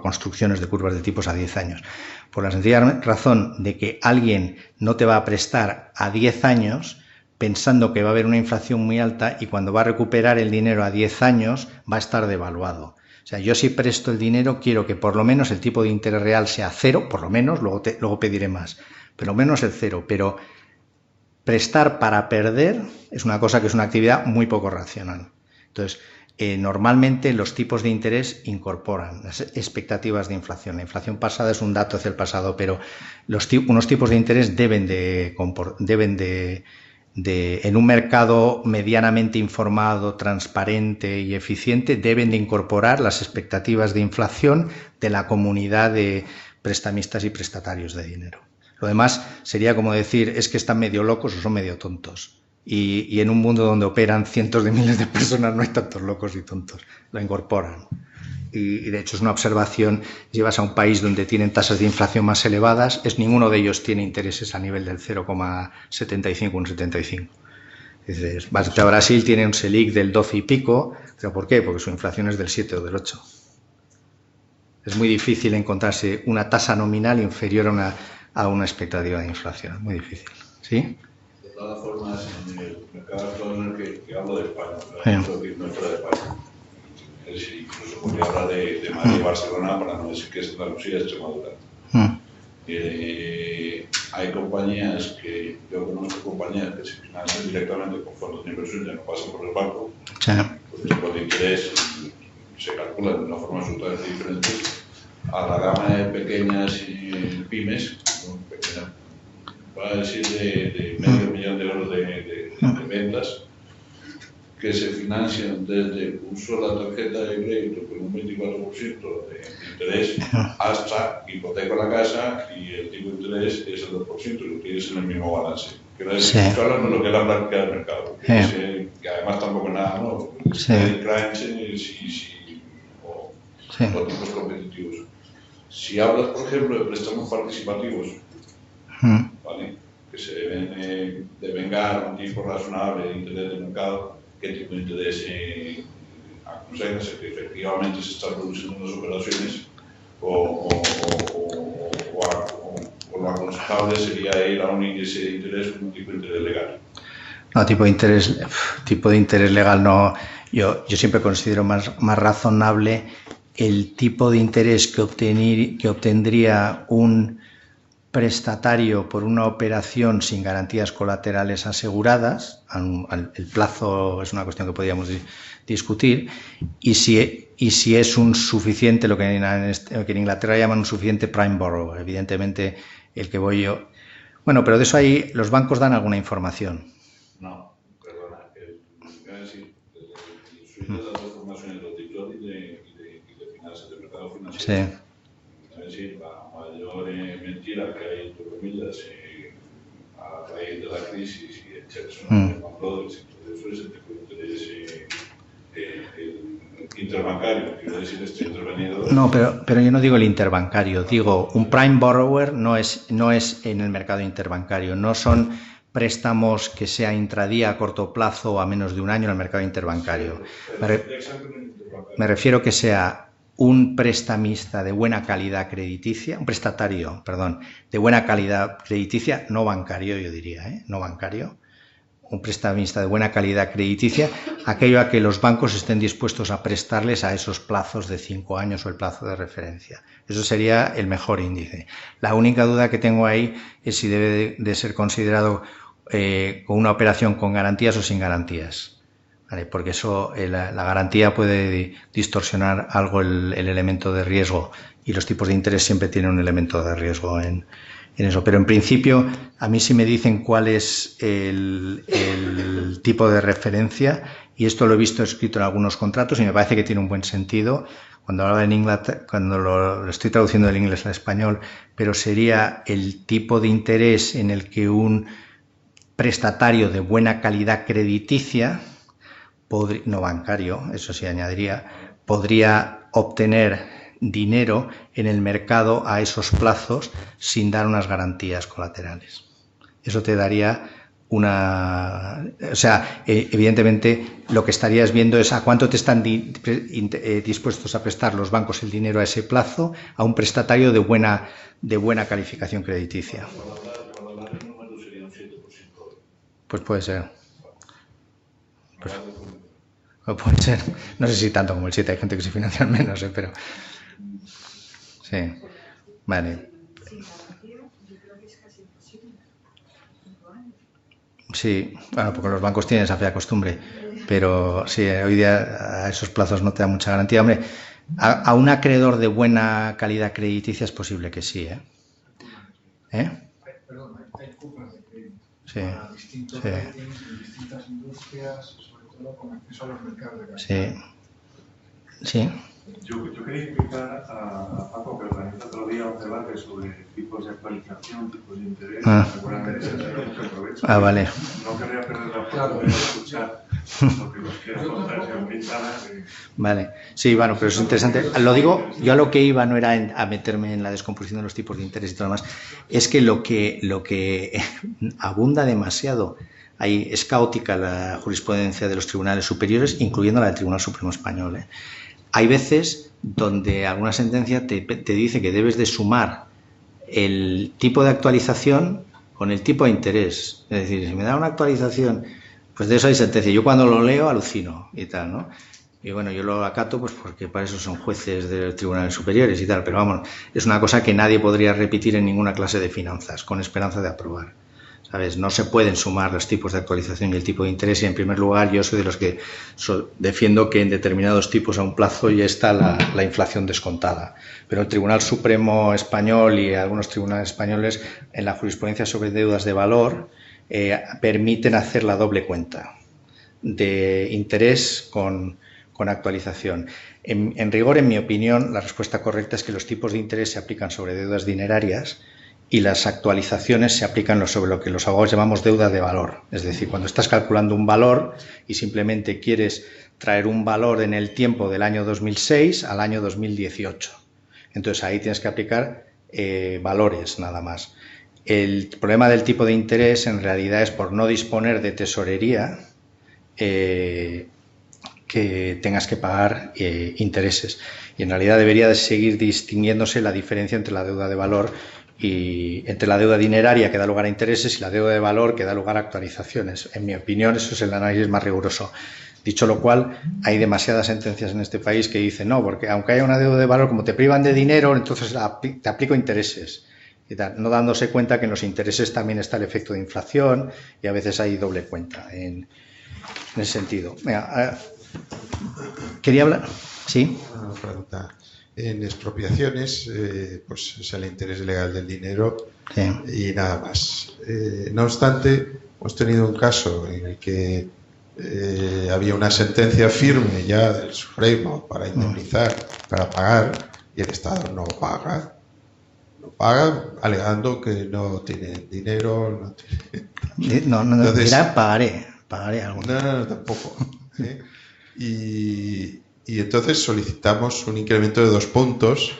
Speaker 2: construcciones de curvas de tipos a 10 años. Por la sencilla razón de que alguien no te va a prestar a 10 años pensando que va a haber una inflación muy alta y cuando va a recuperar el dinero a 10 años va a estar devaluado. O sea, yo si presto el dinero quiero que por lo menos el tipo de interés real sea cero, por lo menos, luego pediré más, pero menos el cero. Pero prestar para perder es una cosa que es una actividad muy poco racional. Entonces, normalmente los tipos de interés incorporan las expectativas de inflación. La inflación pasada es un dato hacia el pasado, pero unos tipos de interés deben en un mercado medianamente informado, transparente y eficiente, deben de incorporar las expectativas de inflación de la comunidad de prestamistas y prestatarios de dinero. Lo demás sería como decir, es que están medio locos o son medio tontos. Y en un mundo donde operan cientos de miles de personas no hay tantos locos y tontos, lo incorporan. Y de hecho es una observación, llevas a un país donde tienen tasas de inflación más elevadas, ninguno de ellos tiene intereses a nivel del 0,75 o un 75. Dices, vas a Brasil, tiene un Selic del 12 y pico, ¿pero por qué? Porque su inflación es del 7 o del 8. Es muy difícil encontrarse una tasa nominal inferior a una expectativa de inflación, muy difícil. ¿Sí?
Speaker 5: De todas formas, en el mercado actual que hablo de España, no fuera de España. Es decir, incluso podría hablar de Madrid y Barcelona para no decir que es Andalucía y Extremadura. Hay compañías que, yo conozco compañías que se financian directamente con fondos de inversión, ya no pasan por el banco, pues el tipo de interés se calcula de una forma absolutamente diferente a la gama de pequeñas y pymes, pequeña, va a decir de medio millón de euros de ventas, que se financian desde un sola tarjeta de crédito con un 24% de interés hasta hipoteca la casa y el tipo de interés es el 2%, lo tienes en el mismo balance. Quiero decir, esto habla de lo que es la práctica del mercado, que además tampoco es nada nuevo, o tipos competitivos. Si hablas, por ejemplo, de préstamos participativos, ¿vale?, que se deben devengar un tipo razonable de interés de mercado, qué tipo de interés aconsejas, que efectivamente se están produciendo unas operaciones o lo aconsejable sería ir a un índice de interés con un tipo de interés legal.
Speaker 2: No, tipo de interés legal no. Yo siempre considero más razonable el tipo de interés que obtendría un prestatario por una operación sin garantías colaterales aseguradas. El plazo es una cuestión que podríamos discutir, y si es un suficiente, lo que en Inglaterra llaman un suficiente prime borrower, evidentemente el que voy yo. Bueno, pero de eso ahí los bancos dan alguna información.
Speaker 5: No, perdona, sí, de las dos formaciones de auditor y de finanzas, de mercado financiero.
Speaker 2: Sí.
Speaker 5: Es decir, la mayor mentira que hay, entre comillas, a raíz de la crisis y etcétera, eso es el tipo de interés interbancario, quiero decir, intervenido.
Speaker 2: No, pero yo no digo el interbancario, digo un prime borrower no es en el mercado interbancario, no son préstamos que sea intradía a corto plazo o a menos de un año en el mercado interbancario. Me refiero que sea un prestamista de buena calidad crediticia, un prestatario, perdón, de buena calidad crediticia, no bancario, yo diría, no bancario, un prestamista de buena calidad crediticia, aquello a que los bancos estén dispuestos a prestarles a esos plazos de 5 años o el plazo de referencia. Eso sería el mejor índice. La única duda que tengo ahí es si debe de ser considerado con una operación con garantías o sin garantías. ¿vale? Porque eso, la garantía puede distorsionar algo el elemento de riesgo, y los tipos de interés siempre tienen un elemento de riesgo en eso. Pero en principio, a mí sí me dicen cuál es el tipo de referencia, y esto lo he visto escrito en algunos contratos y me parece que tiene un buen sentido. Cuando hablaba en inglés, cuando lo estoy traduciendo del inglés al español, pero sería el tipo de interés en el que un prestatario de buena calidad crediticia, no bancario, eso sí añadiría, podría obtener dinero en el mercado a esos plazos sin dar unas garantías colaterales. Eso te daría evidentemente lo que estarías viendo es a cuánto te están dispuestos a prestar los bancos el dinero a ese plazo a un prestatario de buena calificación crediticia. Pues puede ser. Puede ser. No sé si tanto como el 7, hay gente que se financia menos, pero sí. Vale. Sí, bueno, porque los bancos tienen esa fea costumbre, pero sí, hoy día a esos plazos no te da mucha garantía. Hombre, a un acreedor de buena calidad crediticia es posible que sí,
Speaker 6: Perdón, hay cuplas de crédito
Speaker 2: para
Speaker 6: distintos ratings en distintas industrias, sobre todo con acceso a los mercados de capital.
Speaker 2: Sí.
Speaker 7: Yo quería explicar a Paco que organiza otro día un debate sobre tipos de actualización, tipos de interés. Seguramente sería mucho provecho.
Speaker 2: Vale.
Speaker 7: No querría perder la oportunidad de escuchar lo que nos quiere contar el señor Quintana.
Speaker 2: Vale. Sí, bueno, pero es interesante. Lo digo, yo a lo que iba no era a meterme en la descomposición de los tipos de interés y todo lo demás. Es que lo que abunda demasiado. Ahí es caótica la jurisprudencia de los tribunales superiores, incluyendo la del Tribunal Supremo Español. Hay veces donde alguna sentencia te dice que debes de sumar el tipo de actualización con el tipo de interés. Es decir, si me da una actualización, pues de eso hay sentencia. Yo cuando lo leo alucino y tal, ¿no? Y bueno, yo lo acato pues porque para eso son jueces de tribunales superiores y tal, pero vamos, es una cosa que nadie podría repetir en ninguna clase de finanzas con esperanza de aprobar. ¿Sabes? No se pueden sumar los tipos de actualización y el tipo de interés, y en primer lugar yo soy de los que defiendo que en determinados tipos a un plazo ya está la inflación descontada. Pero el Tribunal Supremo Español y algunos tribunales españoles en la jurisprudencia sobre deudas de valor permiten hacer la doble cuenta de interés con actualización. En rigor, en mi opinión, la respuesta correcta es que los tipos de interés se aplican sobre deudas dinerarias y las actualizaciones se aplican sobre lo que los abogados llamamos deuda de valor. Es decir, cuando estás calculando un valor y simplemente quieres traer un valor en el tiempo del año 2006 al año 2018. Entonces ahí tienes que aplicar valores nada más. El problema del tipo de interés en realidad es por no disponer de tesorería que tengas que pagar intereses. Y en realidad debería de seguir distinguiéndose la diferencia entre la deuda de valor y entre la deuda dineraria que da lugar a intereses y la deuda de valor que da lugar a actualizaciones. En mi opinión, eso es el análisis más riguroso. Dicho lo cual, hay demasiadas sentencias en este país que dicen no, porque aunque haya una deuda de valor, como te privan de dinero, entonces te aplico intereses. Y tal, no dándose cuenta que en los intereses también está el efecto de inflación y a veces hay doble cuenta en ese sentido. Venga, quería hablar. ¿Sí?
Speaker 8: Una pregunta. En expropiaciones, pues es el interés legal del dinero y nada más. No obstante, hemos tenido un caso en el que había una sentencia firme ya del Supremo para indemnizar, para pagar, y el Estado no paga. No paga alegando que no tiene dinero.
Speaker 2: No
Speaker 8: Entonces,
Speaker 2: dirá pagaré algo.
Speaker 8: No, tampoco. Y entonces solicitamos un incremento de 2 puntos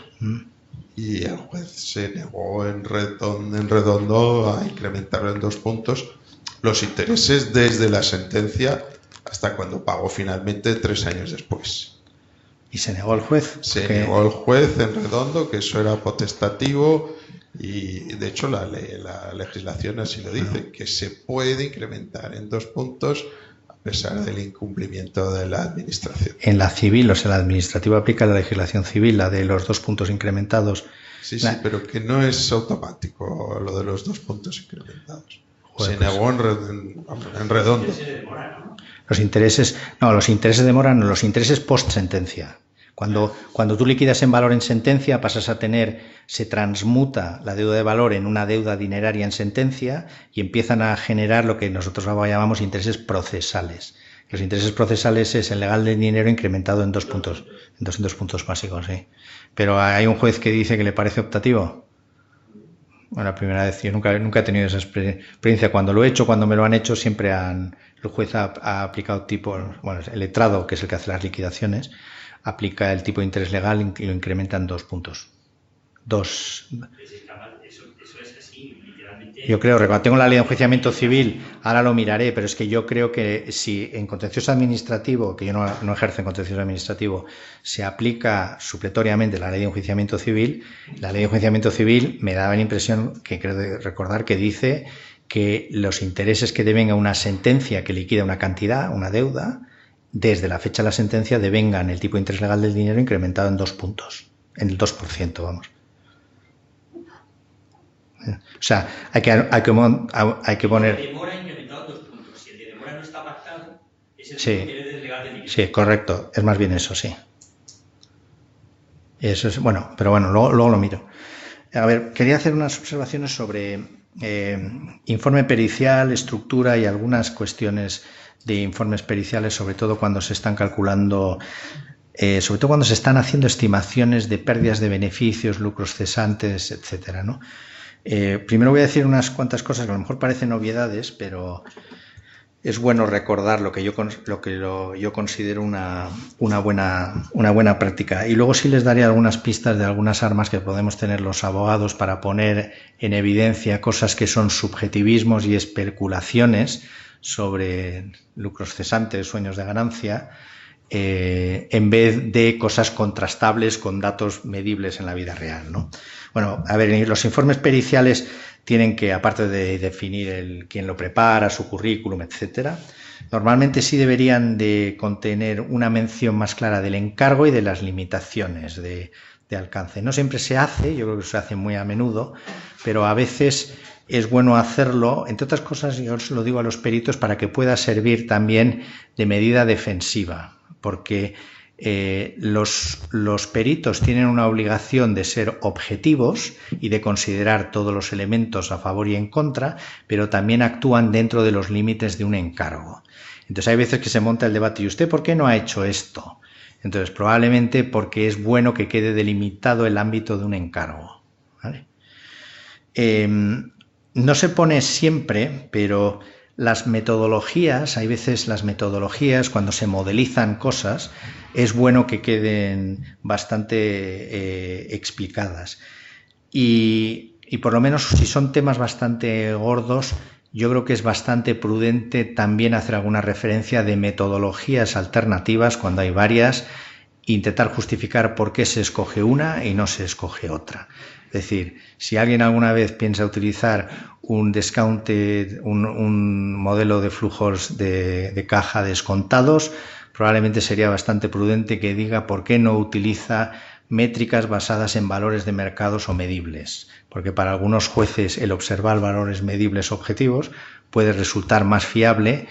Speaker 8: y el juez se negó en redondo a incrementarlo en 2 puntos los intereses desde la sentencia hasta cuando pagó finalmente 3 años después.
Speaker 2: ¿Y se negó el juez?
Speaker 8: Se negó el juez en redondo que eso era potestativo y de hecho la legislación así lo dice, que se puede incrementar en 2 puntos a pesar del incumplimiento de la administración.
Speaker 2: En la civil, o sea, la administrativa aplica la legislación civil, la de los 2 puntos incrementados.
Speaker 8: Sí, pero que no es automático lo de los 2 puntos incrementados. Se negó en redondo.
Speaker 2: Los intereses de mora no, los intereses post sentencia. Cuando tú liquidas en valor en sentencia, se transmuta la deuda de valor en una deuda dineraria en sentencia y empiezan a generar lo que nosotros llamamos intereses procesales. Los intereses procesales es el legal del dinero incrementado en 2 puntos básicos, sí. Pero hay un juez que dice que le parece optativo. Bueno, la primera vez, yo nunca he tenido esa experiencia. Cuando lo he hecho, cuando me lo han hecho, siempre el juez ha aplicado el letrado, que es el que hace las liquidaciones, aplica el tipo de interés legal y lo incrementa en 2 puntos.
Speaker 4: Eso es así, literalmente.
Speaker 2: Yo creo, cuando tengo la ley de enjuiciamiento civil, ahora lo miraré, pero es que yo creo que si en contencioso administrativo, que yo no ejerzo en contencioso administrativo, se aplica supletoriamente la ley de enjuiciamiento civil, la ley de enjuiciamiento civil me daba la impresión, que creo recordar, que dice que los intereses que devenga una sentencia que liquida una cantidad, una deuda, desde la fecha de la sentencia devengan el tipo de interés legal del dinero incrementado en 2 puntos, en el 2%, vamos. O sea, hay que poner...
Speaker 4: El de demora incrementado en 2 puntos. Si el de demora no está pactado, es el
Speaker 2: Sí,
Speaker 4: interés legal del dinero.
Speaker 2: sí, correcto. Es más bien eso, sí. Eso es bueno, pero bueno, luego lo miro. A ver, quería hacer unas observaciones sobre informe pericial, estructura y algunas cuestiones de informes periciales, sobre todo cuando se están calculando, sobre todo cuando se están haciendo estimaciones de pérdidas de beneficios, lucros cesantes, etcétera, ¿no? Primero voy a decir unas cuantas cosas que a lo mejor parecen obviedades, pero es bueno recordar lo que yo considero una buena práctica. Y luego sí les daré algunas pistas de algunas armas que podemos tener los abogados para poner en evidencia cosas que son subjetivismos y especulaciones sobre lucros cesantes, sueños de ganancia, en vez de cosas contrastables con datos medibles en la vida real, ¿no? Bueno, a ver, los informes periciales tienen que, aparte de definir quién lo prepara, su currículum, etcétera, normalmente sí deberían de contener una mención más clara del encargo y de las limitaciones de alcance. No siempre se hace, yo creo que se hace muy a menudo, pero a veces es bueno hacerlo, entre otras cosas, yo os lo digo a los peritos, para que pueda servir también de medida defensiva, porque los peritos tienen una obligación de ser objetivos y de considerar todos los elementos a favor y en contra, pero también actúan dentro de los límites de un encargo. Entonces hay veces que se monta el debate, ¿y usted por qué no ha hecho esto? Entonces probablemente porque es bueno que quede delimitado el ámbito de un encargo, ¿vale? No se pone siempre, pero las metodologías, hay veces las metodologías, cuando se modelizan cosas, es bueno que queden bastante explicadas. Y por lo menos si son temas bastante gordos, yo creo que es bastante prudente también hacer alguna referencia de metodologías alternativas cuando hay varias, intentar justificar por qué se escoge una y no se escoge otra. Es decir, si alguien alguna vez piensa utilizar un discounted, un modelo de flujos de caja descontados, probablemente sería bastante prudente que diga por qué no utiliza métricas basadas en valores de mercados o medibles, porque para algunos jueces el observar valores medibles objetivos puede resultar más fiable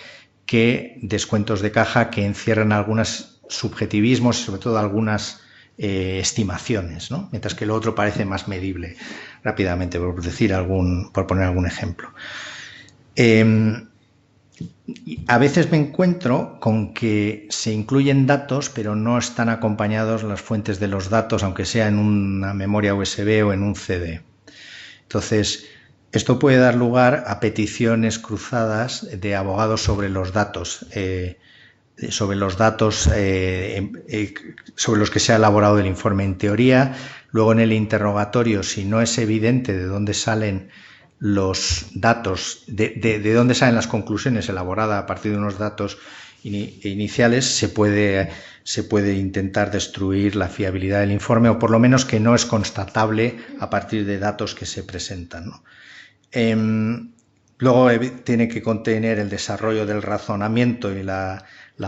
Speaker 2: que descuentos de caja que encierran algunos subjetivismos y sobre todo algunas estimaciones, ¿no? Mientras que lo otro parece más medible rápidamente, por poner algún ejemplo. A veces me encuentro con que se incluyen datos, pero no están acompañados las fuentes de los datos, aunque sea en una memoria USB o en un CD. Entonces, esto puede dar lugar a peticiones cruzadas de abogados sobre los datos, sobre los que se ha elaborado el informe en teoría. Luego en el interrogatorio, si no es evidente de dónde salen los datos, de dónde salen las conclusiones elaboradas a partir de unos datos iniciales, se puede intentar destruir la fiabilidad del informe, o por lo menos que no es constatable a partir de datos que se presentan, ¿no? Luego tiene que contener el desarrollo del razonamiento y la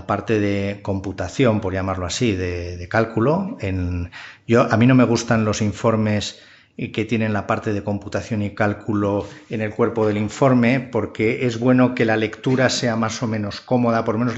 Speaker 2: parte de computación, por llamarlo así, de cálculo. A mí no me gustan los informes que tienen la parte de computación y cálculo en el cuerpo del informe, porque es bueno que la lectura sea más o menos cómoda, por lo menos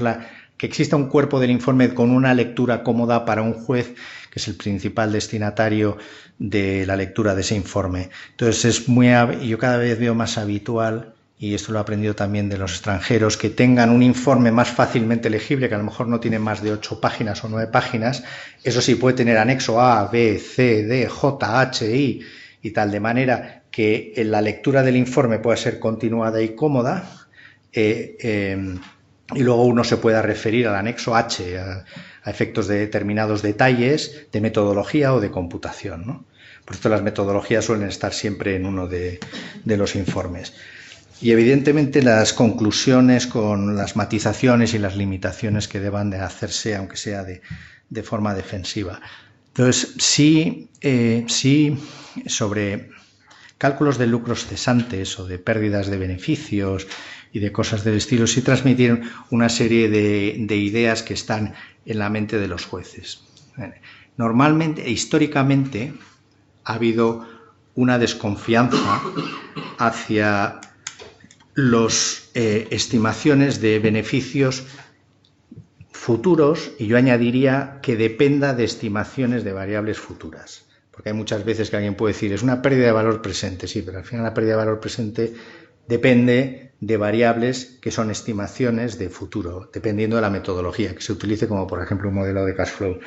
Speaker 2: que exista un cuerpo del informe con una lectura cómoda para un juez, que es el principal destinatario de la lectura de ese informe. Entonces yo cada vez veo más habitual, y esto lo he aprendido también de los extranjeros, que tengan un informe más fácilmente legible, que a lo mejor no tiene más de 8 páginas o 9 páginas. Eso sí, puede tener anexo A, B, C, D, J, H, I y tal, de manera que la lectura del informe pueda ser continuada y cómoda, y luego uno se pueda referir al anexo H a efectos de determinados detalles de metodología o de computación, ¿no? Por esto las metodologías suelen estar siempre en uno de los informes. Y evidentemente las conclusiones con las matizaciones y las limitaciones que deban de hacerse, aunque sea de forma defensiva. Entonces, sí, sobre cálculos de lucros cesantes o de pérdidas de beneficios y de cosas del estilo, sí transmitieron una serie de ideas que están en la mente de los jueces. Normalmente, históricamente, ha habido una desconfianza hacia las estimaciones de beneficios futuros, y yo añadiría que dependa de estimaciones de variables futuras, porque hay muchas veces que alguien puede decir es una pérdida de valor presente, sí, pero al final la pérdida de valor presente depende de variables que son estimaciones de futuro, dependiendo de la metodología que se utilice, como por ejemplo un modelo de cash flow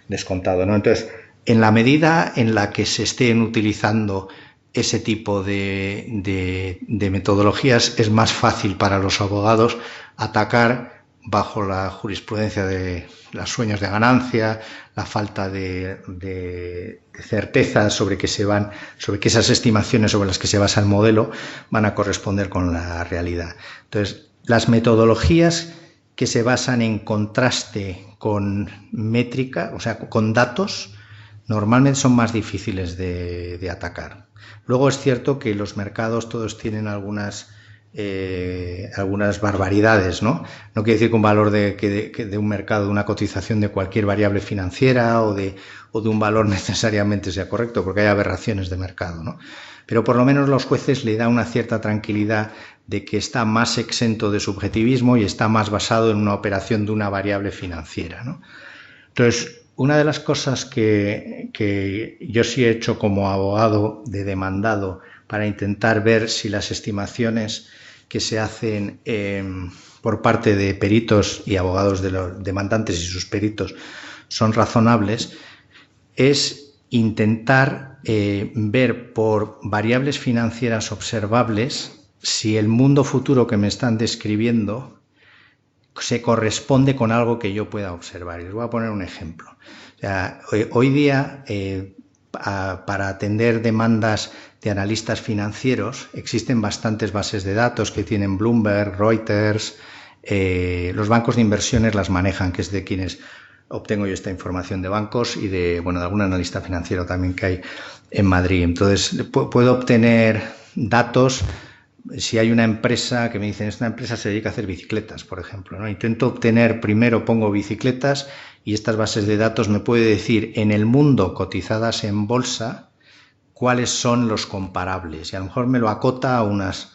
Speaker 2: descontado, ¿no? Entonces, en la medida en la que se estén utilizando ese tipo de metodologías, es más fácil para los abogados atacar bajo la jurisprudencia de los sueños de ganancia, la falta de certeza sobre que esas estimaciones sobre las que se basa el modelo van a corresponder con la realidad. Entonces, las metodologías que se basan en contraste con métrica, o sea, con datos, normalmente son más difíciles de atacar. Luego es cierto que los mercados todos tienen algunas barbaridades, ¿no? No quiere decir que un valor de un mercado, de una cotización de cualquier variable financiera o de un valor necesariamente sea correcto, porque hay aberraciones de mercado, ¿no? Pero por lo menos los jueces le da una cierta tranquilidad de que está más exento de subjetivismo y está más basado en una operación de una variable financiera, ¿no? Entonces, una de las cosas que yo sí he hecho como abogado de demandado para intentar ver si las estimaciones que se hacen por parte de peritos y abogados de los demandantes y sus peritos son razonables, es intentar ver por variables financieras observables si el mundo futuro que me están describiendo se corresponde con algo que yo pueda observar. Y les voy a poner un ejemplo. O sea, hoy día, para atender demandas de analistas financieros, existen bastantes bases de datos que tienen Bloomberg, Reuters, los bancos de inversiones las manejan, que es de quienes obtengo yo esta información, de bancos y de algún analista financiero también que hay en Madrid. Entonces, puedo obtener datos. Si hay una empresa que me dicen, esta empresa se dedica a hacer bicicletas, por ejemplo, ¿no? Intento obtener, primero pongo bicicletas y estas bases de datos me puede decir en el mundo cotizadas en bolsa cuáles son los comparables. Y a lo mejor me lo acota a unas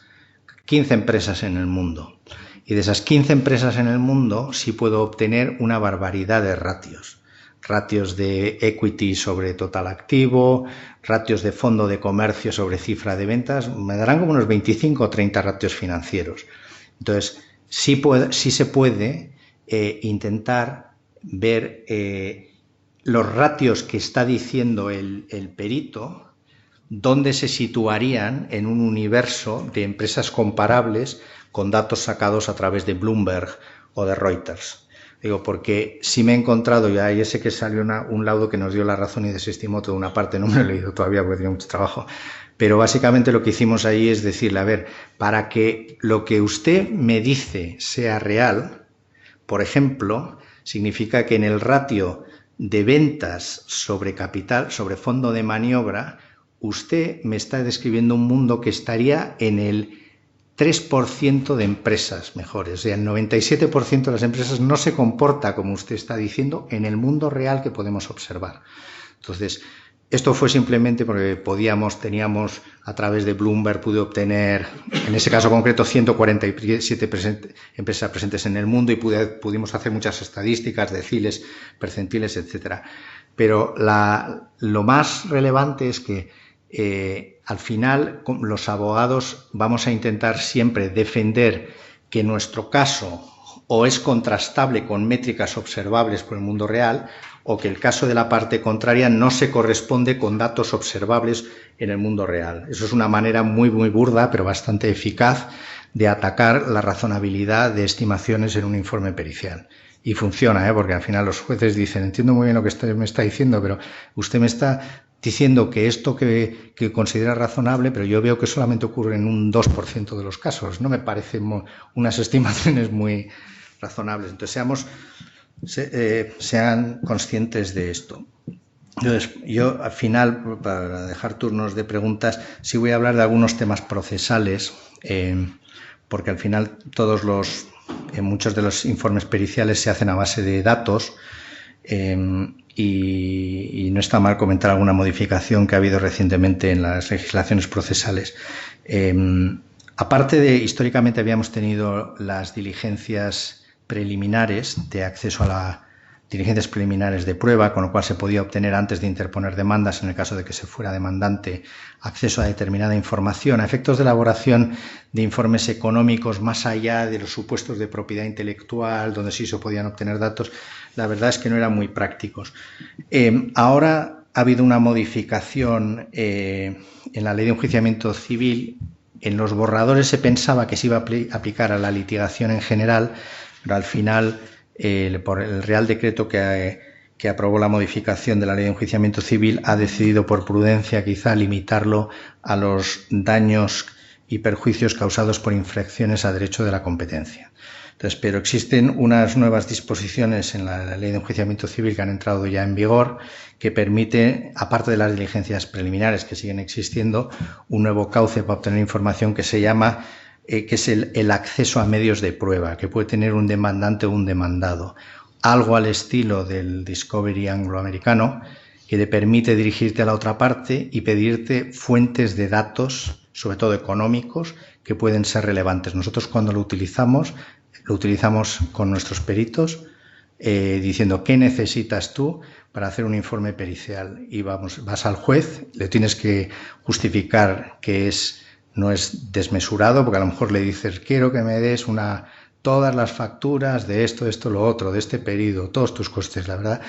Speaker 2: 15 empresas en el mundo. Y de esas 15 empresas en el mundo sí puedo obtener una barbaridad de ratios. Ratios de equity sobre total activo, ratios de fondo de comercio sobre cifra de ventas, me darán como unos 25 o 30 ratios financieros. Entonces, sí se puede intentar ver los ratios que está diciendo el perito, dónde se situarían en un universo de empresas comparables con datos sacados a través de Bloomberg o de Reuters. Digo, porque sí me he encontrado, ya sé que salió un laudo que nos dio la razón y desestimó toda una parte, no me lo he leído todavía porque tenía mucho trabajo, pero básicamente lo que hicimos ahí es decirle, a ver, para que lo que usted me dice sea real, por ejemplo, significa que en el ratio de ventas sobre capital, sobre fondo de maniobra, usted me está describiendo un mundo que estaría en el 3% de empresas mejores. O sea, el 97% de las empresas no se comporta como usted está diciendo en el mundo real que podemos observar. Entonces, Esto fue simplemente porque teníamos a través de Bloomberg, pude obtener, en ese caso concreto, 147 empresas presentes en el mundo y pudimos hacer muchas estadísticas, deciles, percentiles, etcétera. Pero lo más relevante es que al final los abogados vamos a intentar siempre defender que nuestro caso o es contrastable con métricas observables por el mundo real, o que el caso de la parte contraria no se corresponde con datos observables en el mundo real. Eso es una manera muy, muy burda, pero bastante eficaz, de atacar la razonabilidad de estimaciones en un informe pericial. Y funciona, porque al final los jueces dicen, entiendo muy bien lo que usted me está diciendo, pero usted me está diciendo que esto que considera razonable, pero yo veo que solamente ocurre en un 2% de los casos. No me parecen unas estimaciones muy razonables. Entonces, sean conscientes de esto. Entonces, yo al final, para dejar turnos de preguntas, sí voy a hablar de algunos temas procesales, porque al final muchos de los informes periciales se hacen a base de datos, y no está mal comentar alguna modificación que ha habido recientemente en las legislaciones procesales. Aparte de, históricamente habíamos tenido las diligencias preliminares de acceso a diligencias preliminares de prueba, con lo cual se podía obtener antes de interponer demandas, en el caso de que se fuera demandante, acceso a determinada información, a efectos de elaboración de informes económicos más allá de los supuestos de propiedad intelectual, donde sí se podían obtener datos. La verdad es que no eran muy prácticos. Ahora ha habido una modificación en la ley de enjuiciamiento civil. En los borradores se pensaba que se iba a aplicar a la litigación en general, pero al final, por el Real Decreto que aprobó la modificación de la Ley de Enjuiciamiento Civil, ha decidido por prudencia quizá limitarlo a los daños y perjuicios causados por infracciones a derecho de la competencia. Entonces, pero existen unas nuevas disposiciones en la Ley de Enjuiciamiento Civil que han entrado ya en vigor, que permite, aparte de las diligencias preliminares que siguen existiendo, un nuevo cauce para obtener información que se llama que es el acceso a medios de prueba, que puede tener un demandante o un demandado. Algo al estilo del Discovery angloamericano, que te permite dirigirte a la otra parte y pedirte fuentes de datos, sobre todo económicos, que pueden ser relevantes. Nosotros cuando lo utilizamos con nuestros peritos, diciendo qué necesitas tú para hacer un informe pericial. Y vas al juez, le tienes que justificar que no es desmesurado, porque a lo mejor le dices, quiero que me des todas las facturas de esto, lo otro, de este periodo, todos tus costes. La verdad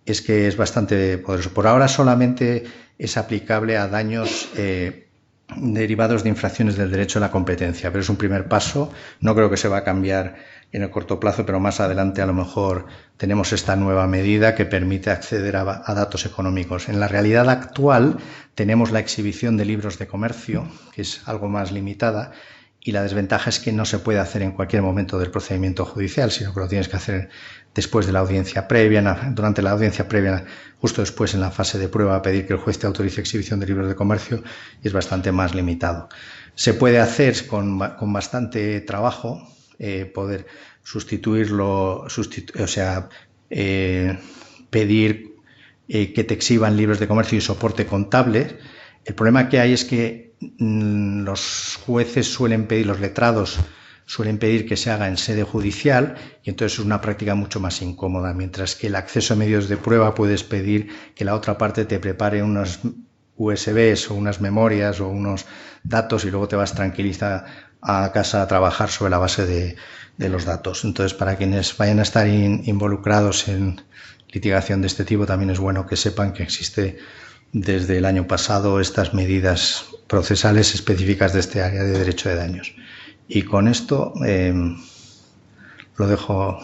Speaker 2: es que es bastante poderoso. Por ahora solamente es aplicable a daños derivados de infracciones del derecho a la competencia, pero es un primer paso. No creo que se va a cambiar en el corto plazo, pero más adelante a lo mejor tenemos esta nueva medida que permite acceder a datos económicos. En la realidad actual tenemos la exhibición de libros de comercio, que es algo más limitada, y la desventaja es que no se puede hacer en cualquier momento del procedimiento judicial, sino que lo tienes que hacer después de la audiencia previa, durante la audiencia previa, justo después en la fase de prueba, pedir que el juez te autorice exhibición de libros de comercio, y es bastante más limitado. Se puede hacer con bastante trabajo, poder sustituirlo, pedir que te exhiban libros de comercio y soporte contable. El problema que hay es que los jueces los letrados suelen pedir que se haga en sede judicial, y entonces es una práctica mucho más incómoda, mientras que el acceso a medios de prueba puedes pedir que la otra parte te prepare unos USBs o unas memorias o unos datos y luego te vas tranquiliza a casa a trabajar sobre la base de los datos. Entonces, para quienes vayan a estar involucrados en litigación de este tipo, también es bueno que sepan que existe desde el año pasado estas medidas procesales específicas de este área de derecho de daños. Y con esto lo dejo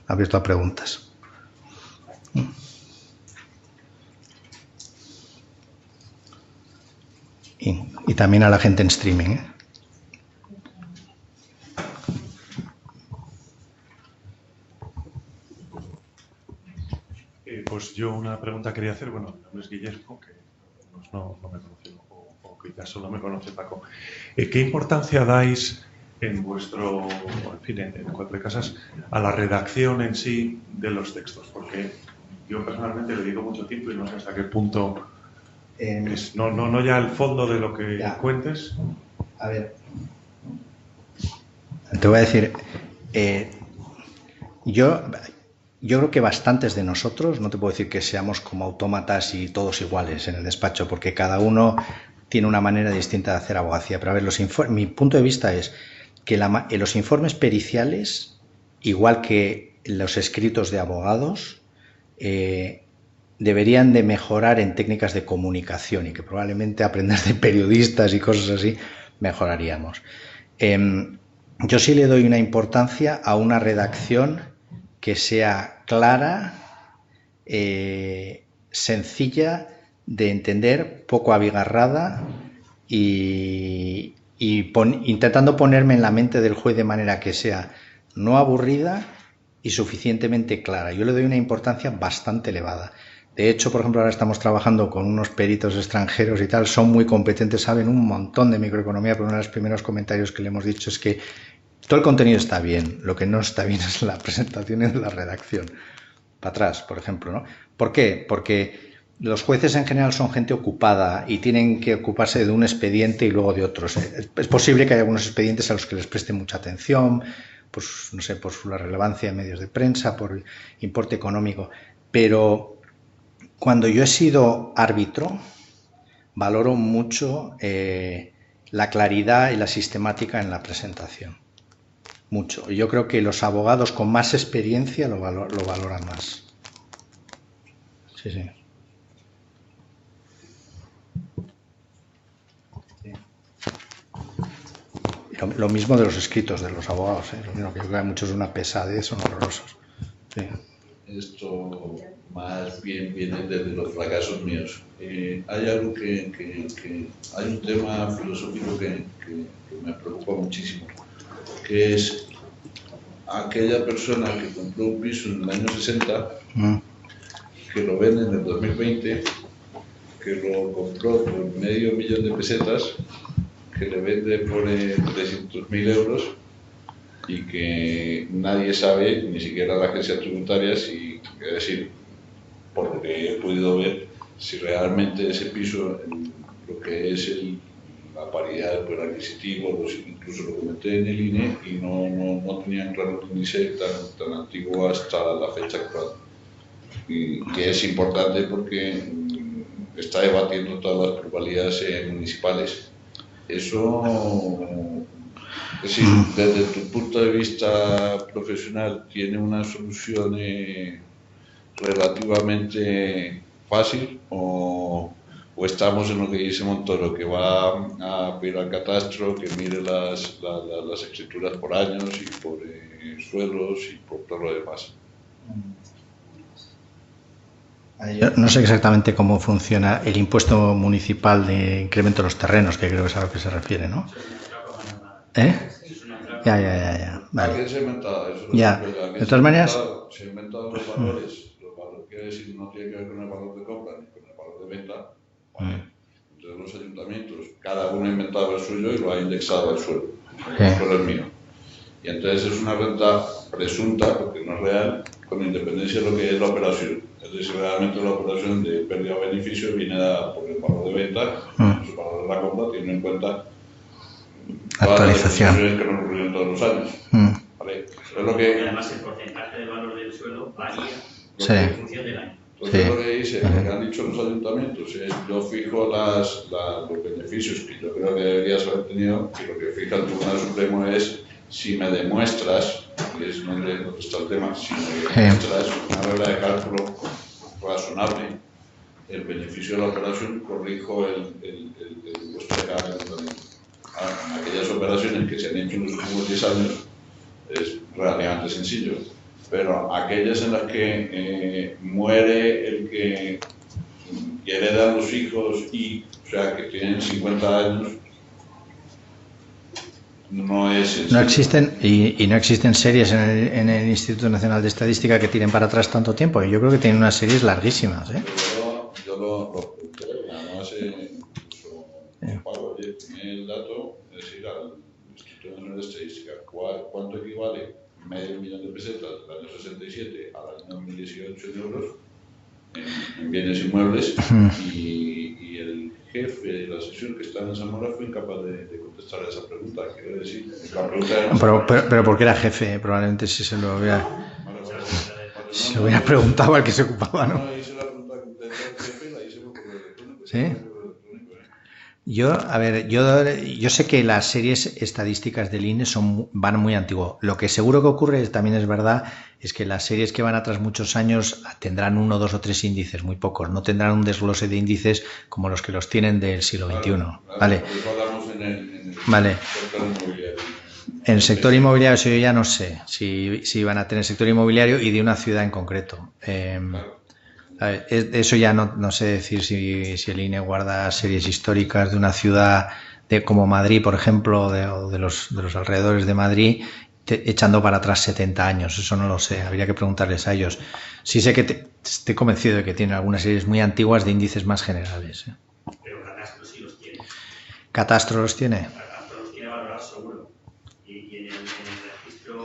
Speaker 2: abierto a preguntas. Y también a la gente en streaming,
Speaker 1: Pues yo una pregunta quería hacer. Bueno, mi nombre es Guillermo, que no me conoce, o quizás solo me conoce Paco. ¿Qué importancia dais en vuestro, en Cuatro de Casas, a la redacción en sí de los textos? Porque yo personalmente le dedico mucho tiempo y no sé hasta qué punto No ya el fondo de lo que cuentes.
Speaker 2: A ver, te voy a decir, yo creo que bastantes de nosotros, no te puedo decir que seamos como autómatas y todos iguales en el despacho, porque cada uno tiene una manera distinta de hacer abogacía. Pero a ver, mi punto de vista es que los informes periciales, igual que los escritos de abogados, deberían de mejorar en técnicas de comunicación y que probablemente aprender de periodistas y cosas así mejoraríamos. Yo sí le doy una importancia a una redacción que sea clara, sencilla de entender, poco abigarrada y intentando ponerme en la mente del juez de manera que sea no aburrida y suficientemente clara. Yo le doy una importancia bastante elevada. De hecho, por ejemplo, ahora estamos trabajando con unos peritos extranjeros y tal, son muy competentes, saben un montón de microeconomía, pero uno de los primeros comentarios que le hemos dicho es que todo el contenido está bien, lo que no está bien es la presentación y la redacción. Para atrás, por ejemplo, ¿no? ¿Por qué? Porque los jueces en general son gente ocupada y tienen que ocuparse de un expediente y luego de otros. Es posible que haya algunos expedientes a los que les preste mucha atención, pues no sé, por la relevancia en medios de prensa, por importe económico, pero cuando yo he sido árbitro, valoro mucho la claridad y la sistemática en la presentación. Mucho. Y yo creo que los abogados con más experiencia lo valoran más. Sí, sí. Lo mismo de los escritos de los abogados, ¿eh? Lo mismo que yo creo que hay muchos de una pesadez, son horrorosos. Sí.
Speaker 5: Esto más bien viene desde los fracasos míos. Hay algo hay un tema filosófico que me preocupa muchísimo, que es aquella persona que compró un piso en el año 60, que lo vende en el 2020, que lo compró por $500,000 de pesetas, que le vende por 300.000 euros y que nadie sabe, ni siquiera la agencia tributaria, es decir, por lo que he podido ver, si realmente ese piso, lo que es la paridad del poder adquisitivo, incluso lo comenté en el INE y no tenían claro el índice tan antiguo hasta la fecha actual. Y que es importante porque está debatiendo todas las plusvalías municipales. Eso, es decir, desde tu punto de vista profesional, ¿tiene una solución relativamente fácil o estamos en lo que dice Montoro, que va a pedir al catastro que mire las escrituras por años y por suelos y por todo lo demás?
Speaker 2: Yo no sé exactamente cómo funciona el impuesto municipal de incremento de los terrenos, que creo que es a lo que se refiere, ¿no? ¿Eh? Ya. Vale.
Speaker 5: ¿A qué se ha inventado eso?
Speaker 2: Ya. De todas maneras...
Speaker 5: Se han inventado los valores. Los valores quiere decir no tiene que ver con el valor de compra ni con el valor de venta. Entonces los ayuntamientos, cada uno ha inventado el suyo y lo ha indexado al suelo. El suelo es mío. Y entonces es una renta presunta, porque no es real, con independencia de lo que es la operación. Es decir, realmente la operación de pérdida o beneficio viene dada por el valor de venta, su valor de la compra, teniendo en cuenta todas las decisiones que nos ocurrieron todos los años. ¿Vale? Es lo que...
Speaker 4: Además, el porcentaje del valor del suelo varía en función del año.
Speaker 5: Entonces lo que dice, lo que han dicho los ayuntamientos es: yo fijo los beneficios que yo creo que deberías haber tenido, y lo que fija el Tribunal Supremo es si me demuestras, y es donde está el tema, si me demuestras una regla de cálculo razonable, el beneficio de la operación, corrijo el impuesto de cada ayuntamiento. En aquellas operaciones que se han hecho en los últimos 10 años es relativamente sencillo, pero aquellas en las que muere el que heredan los hijos o sea, que tienen 50 años, no es sencillo.
Speaker 2: No existen, y no existen series en el Instituto Nacional de Estadística que tiren para atrás tanto tiempo. Yo creo que tienen unas series larguísimas, ¿eh?
Speaker 5: Yo lo pregunté, además incluso Pablo, oye, tiene el dato, es decir, al Instituto Nacional de Estadística, ¿cuánto equivale $500,000 de pesetas del año 67 al año 2018 en euros? en bienes inmuebles y el jefe de la sesión que está en Zamora fue incapaz de contestar a esa pregunta. Quiero decir, la pregunta era
Speaker 2: pero ¿por qué era jefe? Probablemente si se lo hubiera preguntado al que se ocupaba, ¿no?
Speaker 5: No, hice la pregunta del jefe, la hice por correo electrónico.
Speaker 2: ¿Sí? Yo sé que las series estadísticas del INE van muy antiguo. Lo que seguro que ocurre, también es verdad, es que las series que van atrás muchos años tendrán 1, 2 o 3 índices, muy pocos. No tendrán un desglose de índices como los que los tienen del siglo XXI. Vale. Vale. En el sector inmobiliario yo ya no sé si van a tener sector inmobiliario y de una ciudad en concreto. Eso ya no sé decir si el INE guarda series históricas de una ciudad como Madrid, por ejemplo, o de los alrededores de Madrid, echando para atrás 70 años. Eso no lo sé, habría que preguntarles a ellos. Sí sé que estoy convencido de que tienen algunas series muy antiguas de índices más generales.
Speaker 4: Pero Catastro sí los tiene.
Speaker 2: ¿Catastro los tiene?
Speaker 4: Catastro los tiene valorados seguro. Y en el registro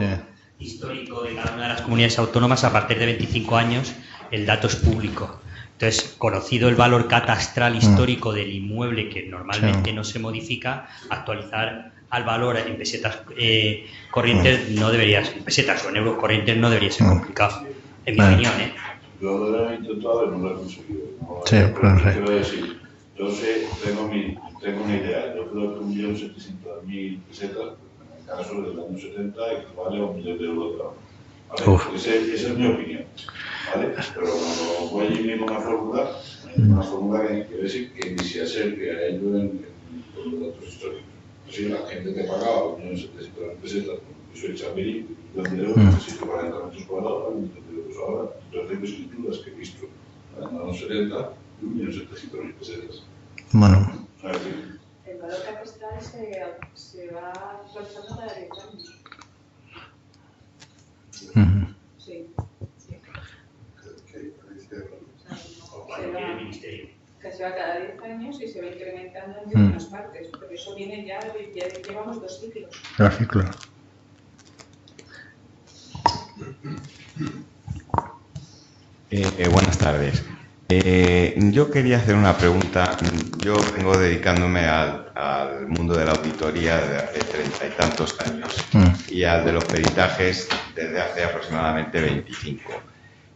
Speaker 4: histórico de cada una de las comunidades autónomas, a partir de 25 años, el dato es público. Entonces, conocido el valor catastral histórico del inmueble, que normalmente no se modifica, actualizar al valor en pesetas corrientes no debería ser, en pesetas o en euros corrientes no debería ser complicado, en mi opinión.
Speaker 5: Yo lo he intentado y no lo he conseguido.
Speaker 2: Sí,
Speaker 5: quiero decir, yo sé, tengo una idea. Yo creo que 1.700.000 pesetas, en el caso del año 70, equivale a 1 millón de euros de trabajo. ¿Vale? Esa es mi opinión. ¿Vale? Pero cuando voy allí mismo una fórmula que quiere decir que ni se acerque a ello en los datos históricos. Si la gente te pagaba 1.700.000 pesetas por un piso de Chamberí, donde luego necesito 40 metros cuadrados, hay 1 millón de euros ahora. Yo tengo escrituras que he visto en los 70 y 1.700.000 pesetas.
Speaker 2: Bueno.
Speaker 9: El valor catastral se va actualizando cada 10 años. Sí. Que se va cada 10 años y se va incrementando en algunas partes, pero eso viene ya llevamos 2 ciclos.
Speaker 2: Claro.
Speaker 10: Buenas tardes. Yo quería hacer una pregunta. Yo vengo dedicándome al mundo de la auditoría desde hace 30 y tantos años y al de los peritajes desde hace aproximadamente 25.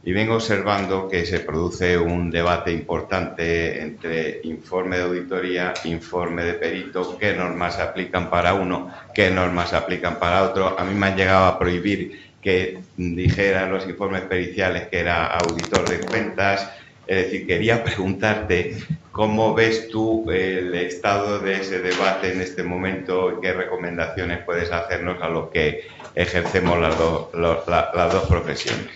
Speaker 10: Y vengo observando que se produce un debate importante entre informe de auditoría, informe de perito, qué normas se aplican para uno, qué normas se aplican para otro. A mí me han llegado a prohibir que dijeran los informes periciales que era auditor de cuentas. Es decir, quería preguntarte cómo ves tú el estado de ese debate en este momento y qué recomendaciones puedes hacernos a los que ejercemos las dos profesiones.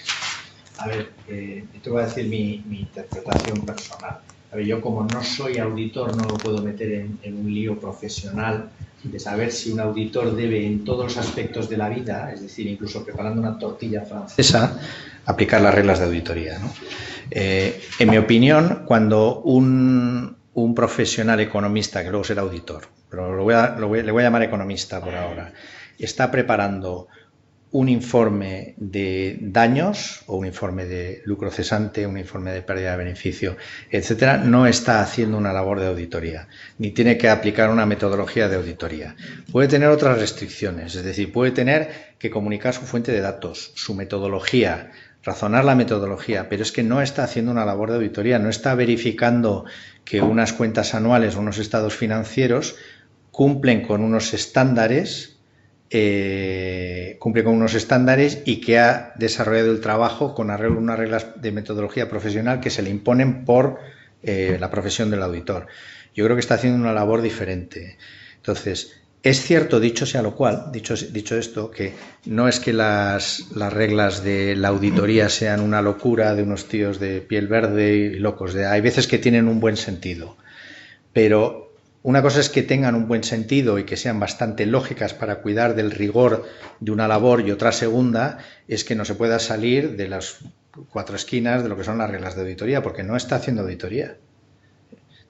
Speaker 2: A ver, te voy a decir mi interpretación personal. A ver, yo como no soy auditor no lo puedo meter en un lío profesional de saber si un auditor debe en todos los aspectos de la vida, es decir, incluso preparando una tortilla francesa, aplicar las reglas de auditoría, ¿no? En mi opinión, cuando un profesional economista, que luego será auditor, pero le voy a llamar economista por ahora, está preparando un informe de daños o un informe de lucro cesante, un informe de pérdida de beneficio, etcétera, no está haciendo una labor de auditoría, ni tiene que aplicar una metodología de auditoría. Puede tener otras restricciones, es decir, puede tener que comunicar su fuente de datos, su metodología, razonar la metodología, pero es que no está haciendo una labor de auditoría, no está verificando que unas cuentas anuales o unos estados financieros cumplen con unos estándares y que ha desarrollado el trabajo con unas reglas de metodología profesional que se le imponen por la profesión del auditor. Yo creo que está haciendo una labor diferente. Entonces, es cierto, dicho sea lo cual, dicho esto, que no es que las reglas de la auditoría sean una locura de unos tíos de piel verde y locos. Hay veces que tienen un buen sentido, pero una cosa es que tengan un buen sentido y que sean bastante lógicas para cuidar del rigor de una labor, y otra segunda es que no se pueda salir de las 4 esquinas de lo que son las reglas de auditoría, porque no está haciendo auditoría.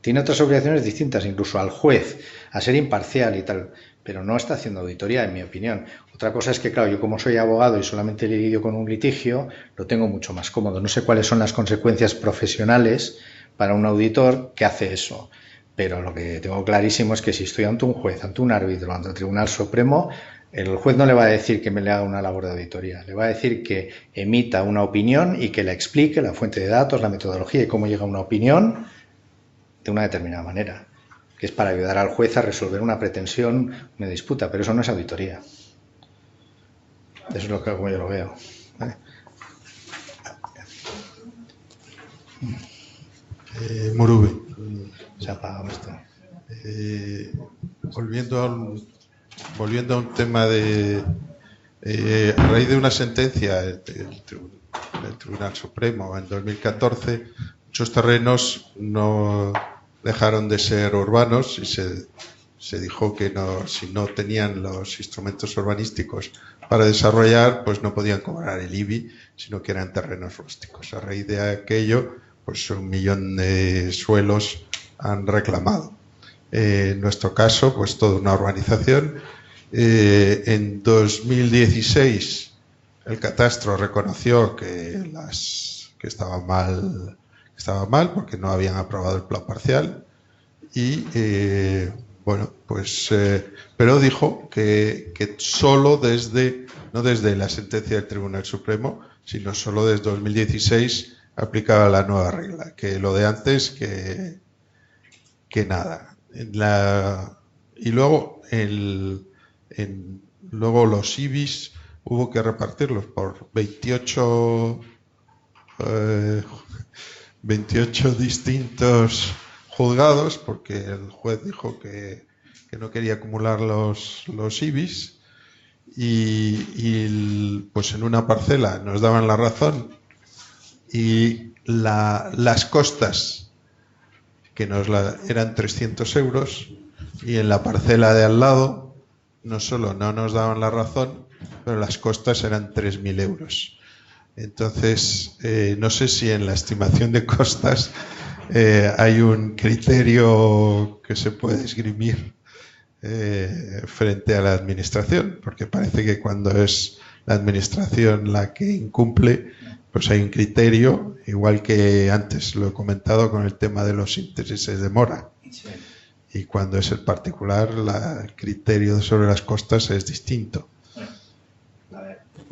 Speaker 2: Tiene otras obligaciones distintas, incluso al juez, a ser imparcial y tal, pero no está haciendo auditoría, en mi opinión. Otra cosa es que, claro, yo como soy abogado y solamente lidio con un litigio, lo tengo mucho más cómodo. No sé cuáles son las consecuencias profesionales para un auditor que hace eso. Pero lo que tengo clarísimo es que si estoy ante un juez, ante un árbitro, ante el Tribunal Supremo, el juez no le va a decir que me le haga una labor de auditoría. Le va a decir que emita una opinión y que la explique, la fuente de datos, la metodología y cómo llega a una opinión de una determinada manera, que es para ayudar al juez a resolver una pretensión, una disputa, pero eso no es auditoría. Eso es lo que como yo lo veo. ¿Vale?
Speaker 8: Murube.
Speaker 2: Se ha apagado esto.
Speaker 8: Volviendo a un tema de... a raíz de una sentencia del Tribunal Supremo en 2014, muchos terrenos no dejaron de ser urbanos y se dijo que si no tenían los instrumentos urbanísticos para desarrollar, pues no podían cobrar el IBI, sino que eran terrenos rústicos. A raíz de aquello, pues 1 millón de suelos han reclamado. En nuestro caso, pues toda una urbanización. En 2016 el catastro reconoció que estaba mal porque no habían aprobado el plan parcial y bueno, pues pero dijo que solo no desde la sentencia del Tribunal Supremo, sino solo desde 2016 aplicaba la nueva regla, que lo de antes que nada. Y luego luego los IBIs hubo que repartirlos por 28 distintos juzgados, porque el juez dijo que no quería acumular los IBIs y pues en una parcela nos daban la razón y las costas que eran 300 euros y en la parcela de al lado no solo no nos daban la razón, pero las costas eran 3.000 euros. Entonces, no sé si en la estimación de costas hay un criterio que se puede esgrimir frente a la administración, porque parece que cuando es la administración la que incumple, pues hay un criterio, igual que antes lo he comentado con el tema de los intereses de mora. Sí. Y cuando es el particular, el criterio sobre las costas es distinto.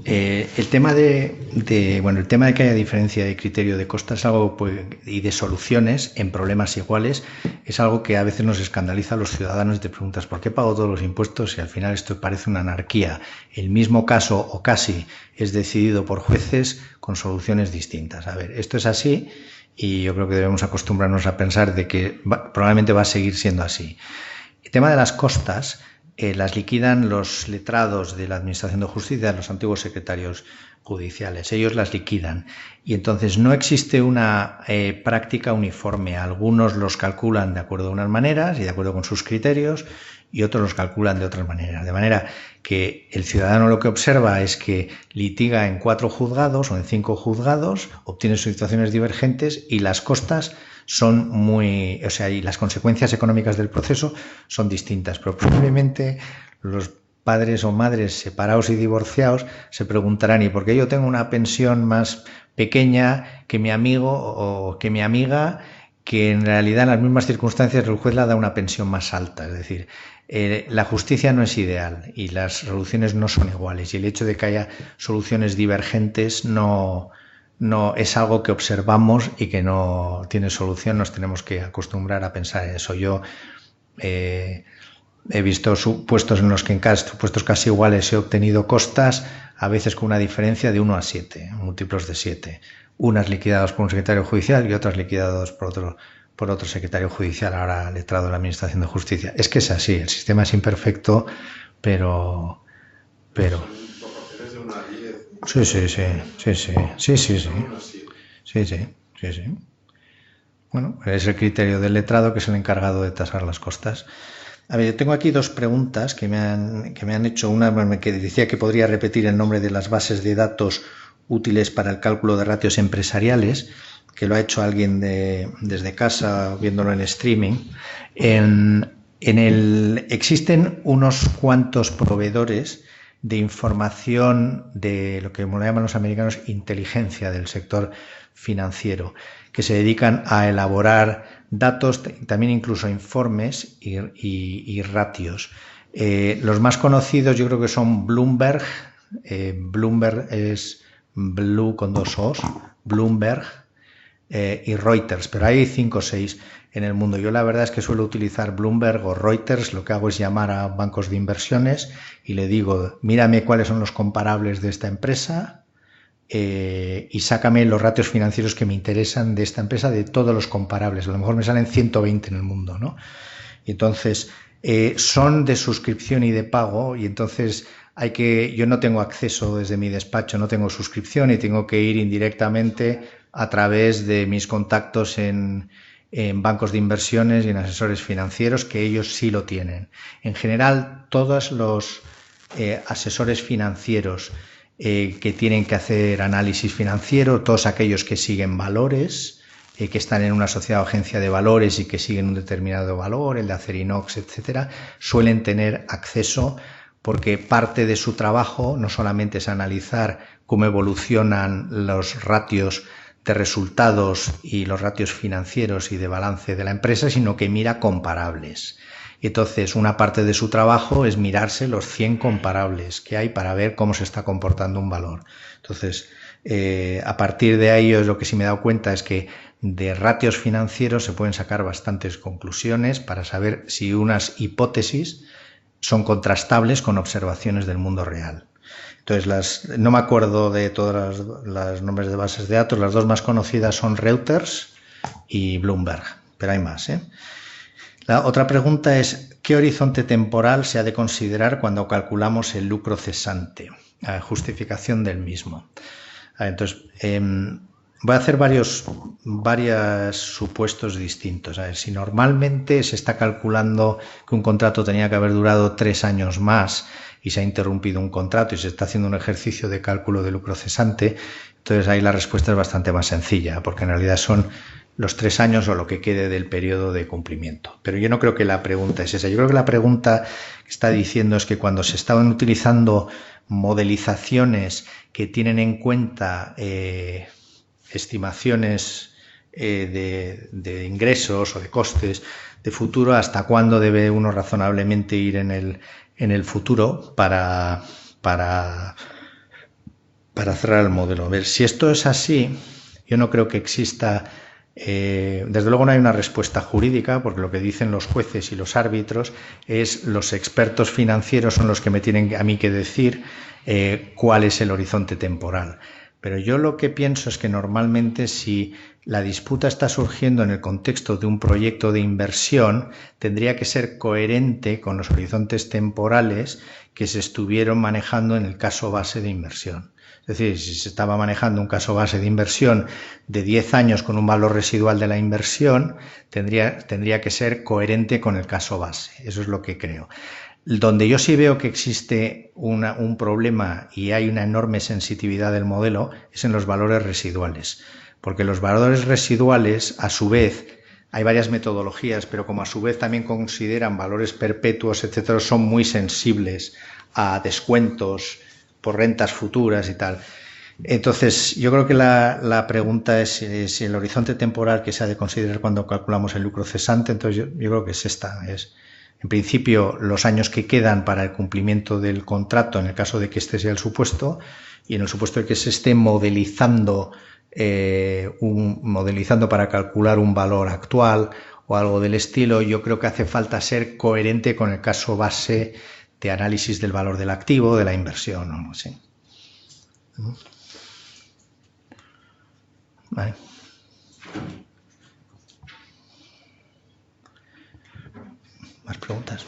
Speaker 2: El tema de que haya diferencia de criterio de costas algo, pues, y de soluciones en problemas iguales es algo que a veces nos escandaliza a los ciudadanos y te preguntas ¿por qué pago todos los impuestos si al final esto parece una anarquía? El mismo caso o casi es decidido por jueces con soluciones distintas. A ver, esto es así y yo creo que debemos acostumbrarnos a pensar de que probablemente va a seguir siendo así. El tema de las costas las liquidan los letrados de la Administración de Justicia, los antiguos secretarios judiciales. Ellos las liquidan y entonces no existe una práctica uniforme. Algunos los calculan de acuerdo a unas maneras y de acuerdo con sus criterios y otros los calculan de otras maneras. De manera que el ciudadano lo que observa es que litiga en 4 juzgados o en 5 juzgados, obtiene situaciones divergentes y las costas son y las consecuencias económicas del proceso son distintas, pero probablemente los padres o madres separados y divorciados se preguntarán ¿y por qué yo tengo una pensión más pequeña que mi amigo o que mi amiga, que en realidad en las mismas circunstancias el juez le da una pensión más alta? Es decir, la justicia no es ideal y las soluciones no son iguales y el hecho de que haya soluciones divergentes no es algo que observamos y que no tiene solución. Nos tenemos que acostumbrar a pensar en eso. Yo he visto supuestos en los que en supuestos casi iguales he obtenido costas, a veces con una diferencia de 1 a 7, múltiplos de 7. Unas liquidadas por un secretario judicial y otras liquidadas por otro secretario judicial, ahora letrado de la Administración de Justicia. Es que es así, el sistema es imperfecto, pero... Sí. Bueno, es el criterio del letrado que es el encargado de tasar las costas. A ver, yo tengo aquí 2 preguntas que me han hecho. Una que decía que podría repetir el nombre de las bases de datos útiles para el cálculo de ratios empresariales, que lo ha hecho alguien desde casa viéndolo en streaming. Existen unos cuantos proveedores de información de lo que llaman los americanos inteligencia del sector financiero, que se dedican a elaborar datos, también incluso informes y ratios. Los más conocidos yo creo que son Bloomberg. Bloomberg es Blue con 2 O's, Bloomberg, y Reuters, pero hay 5 o 6 en el mundo. Yo la verdad es que suelo utilizar Bloomberg o Reuters. Lo que hago es llamar a bancos de inversiones y le digo, mírame cuáles son los comparables de esta empresa y sácame los ratios financieros que me interesan de esta empresa, de todos los comparables. A lo mejor me salen 120 en el mundo, ¿no? Y entonces son de suscripción y de pago, y entonces yo no tengo acceso desde mi despacho, no tengo suscripción y tengo que ir indirectamente a través de mis contactos en bancos de inversiones y en asesores financieros, que ellos sí lo tienen. En general, todos los asesores financieros que tienen que hacer análisis financiero, todos aquellos que siguen valores, que están en una sociedad o agencia de valores y que siguen un determinado valor, el de Acerinox, etcétera, suelen tener acceso, porque parte de su trabajo no solamente es analizar cómo evolucionan los ratios de resultados y los ratios financieros y de balance de la empresa, sino que mira comparables. Entonces, una parte de su trabajo es mirarse los 100 comparables que hay para ver cómo se está comportando un valor. Entonces, a partir de ahí, lo que sí me he dado cuenta es que de ratios financieros se pueden sacar bastantes conclusiones para saber si unas hipótesis son contrastables con observaciones del mundo real. Entonces, no me acuerdo de todos los nombres de bases de datos. Las dos más conocidas son Reuters y Bloomberg, pero hay más, ¿eh? La otra pregunta es, ¿qué horizonte temporal se ha de considerar cuando calculamos el lucro cesante? Justificación del mismo. Entonces, voy a hacer varios supuestos distintos. A ver, si normalmente se está calculando que un contrato tenía que haber durado 3 años más y se ha interrumpido un contrato y se está haciendo un ejercicio de cálculo de lucro cesante, entonces ahí la respuesta es bastante más sencilla, porque en realidad son los 3 años o lo que quede del periodo de cumplimiento. Pero yo no creo que la pregunta es esa. Yo creo que la pregunta que está diciendo es que cuando se estaban utilizando modelizaciones que tienen en cuenta estimaciones de ingresos o de costes de futuro, ¿hasta cuándo debe uno razonablemente ir en el futuro para cerrar el modelo? A ver, si esto es así, yo no creo que exista... desde luego no hay una respuesta jurídica, porque lo que dicen los jueces y los árbitros es los expertos financieros son los que me tienen a mí que decir cuál es el horizonte temporal. Pero yo lo que pienso es que normalmente, si la disputa está surgiendo en el contexto de un proyecto de inversión, tendría que ser coherente con los horizontes temporales que se estuvieron manejando en el caso base de inversión. Es decir, si se estaba manejando un caso base de inversión de 10 años con un valor residual de la inversión, tendría que ser coherente con el caso base. Eso es lo que creo. Donde yo sí veo que existe un problema y hay una enorme sensitividad del modelo es en los valores residuales. Porque los valores residuales, a su vez, hay varias metodologías, pero como a su vez también consideran valores perpetuos, etcétera, son muy sensibles a descuentos por rentas futuras y tal. Entonces, yo creo que la pregunta es si el horizonte temporal que se ha de considerar cuando calculamos el lucro cesante. Entonces, yo creo que es esta. Es, en principio, los años que quedan para el cumplimiento del contrato, en el caso de que este sea el supuesto, y en el supuesto de que se esté modelizando para calcular un valor actual o algo del estilo, yo creo que hace falta ser coherente con el caso base de análisis del valor del activo, de la inversión, no sé. Vale. ¿Más preguntas?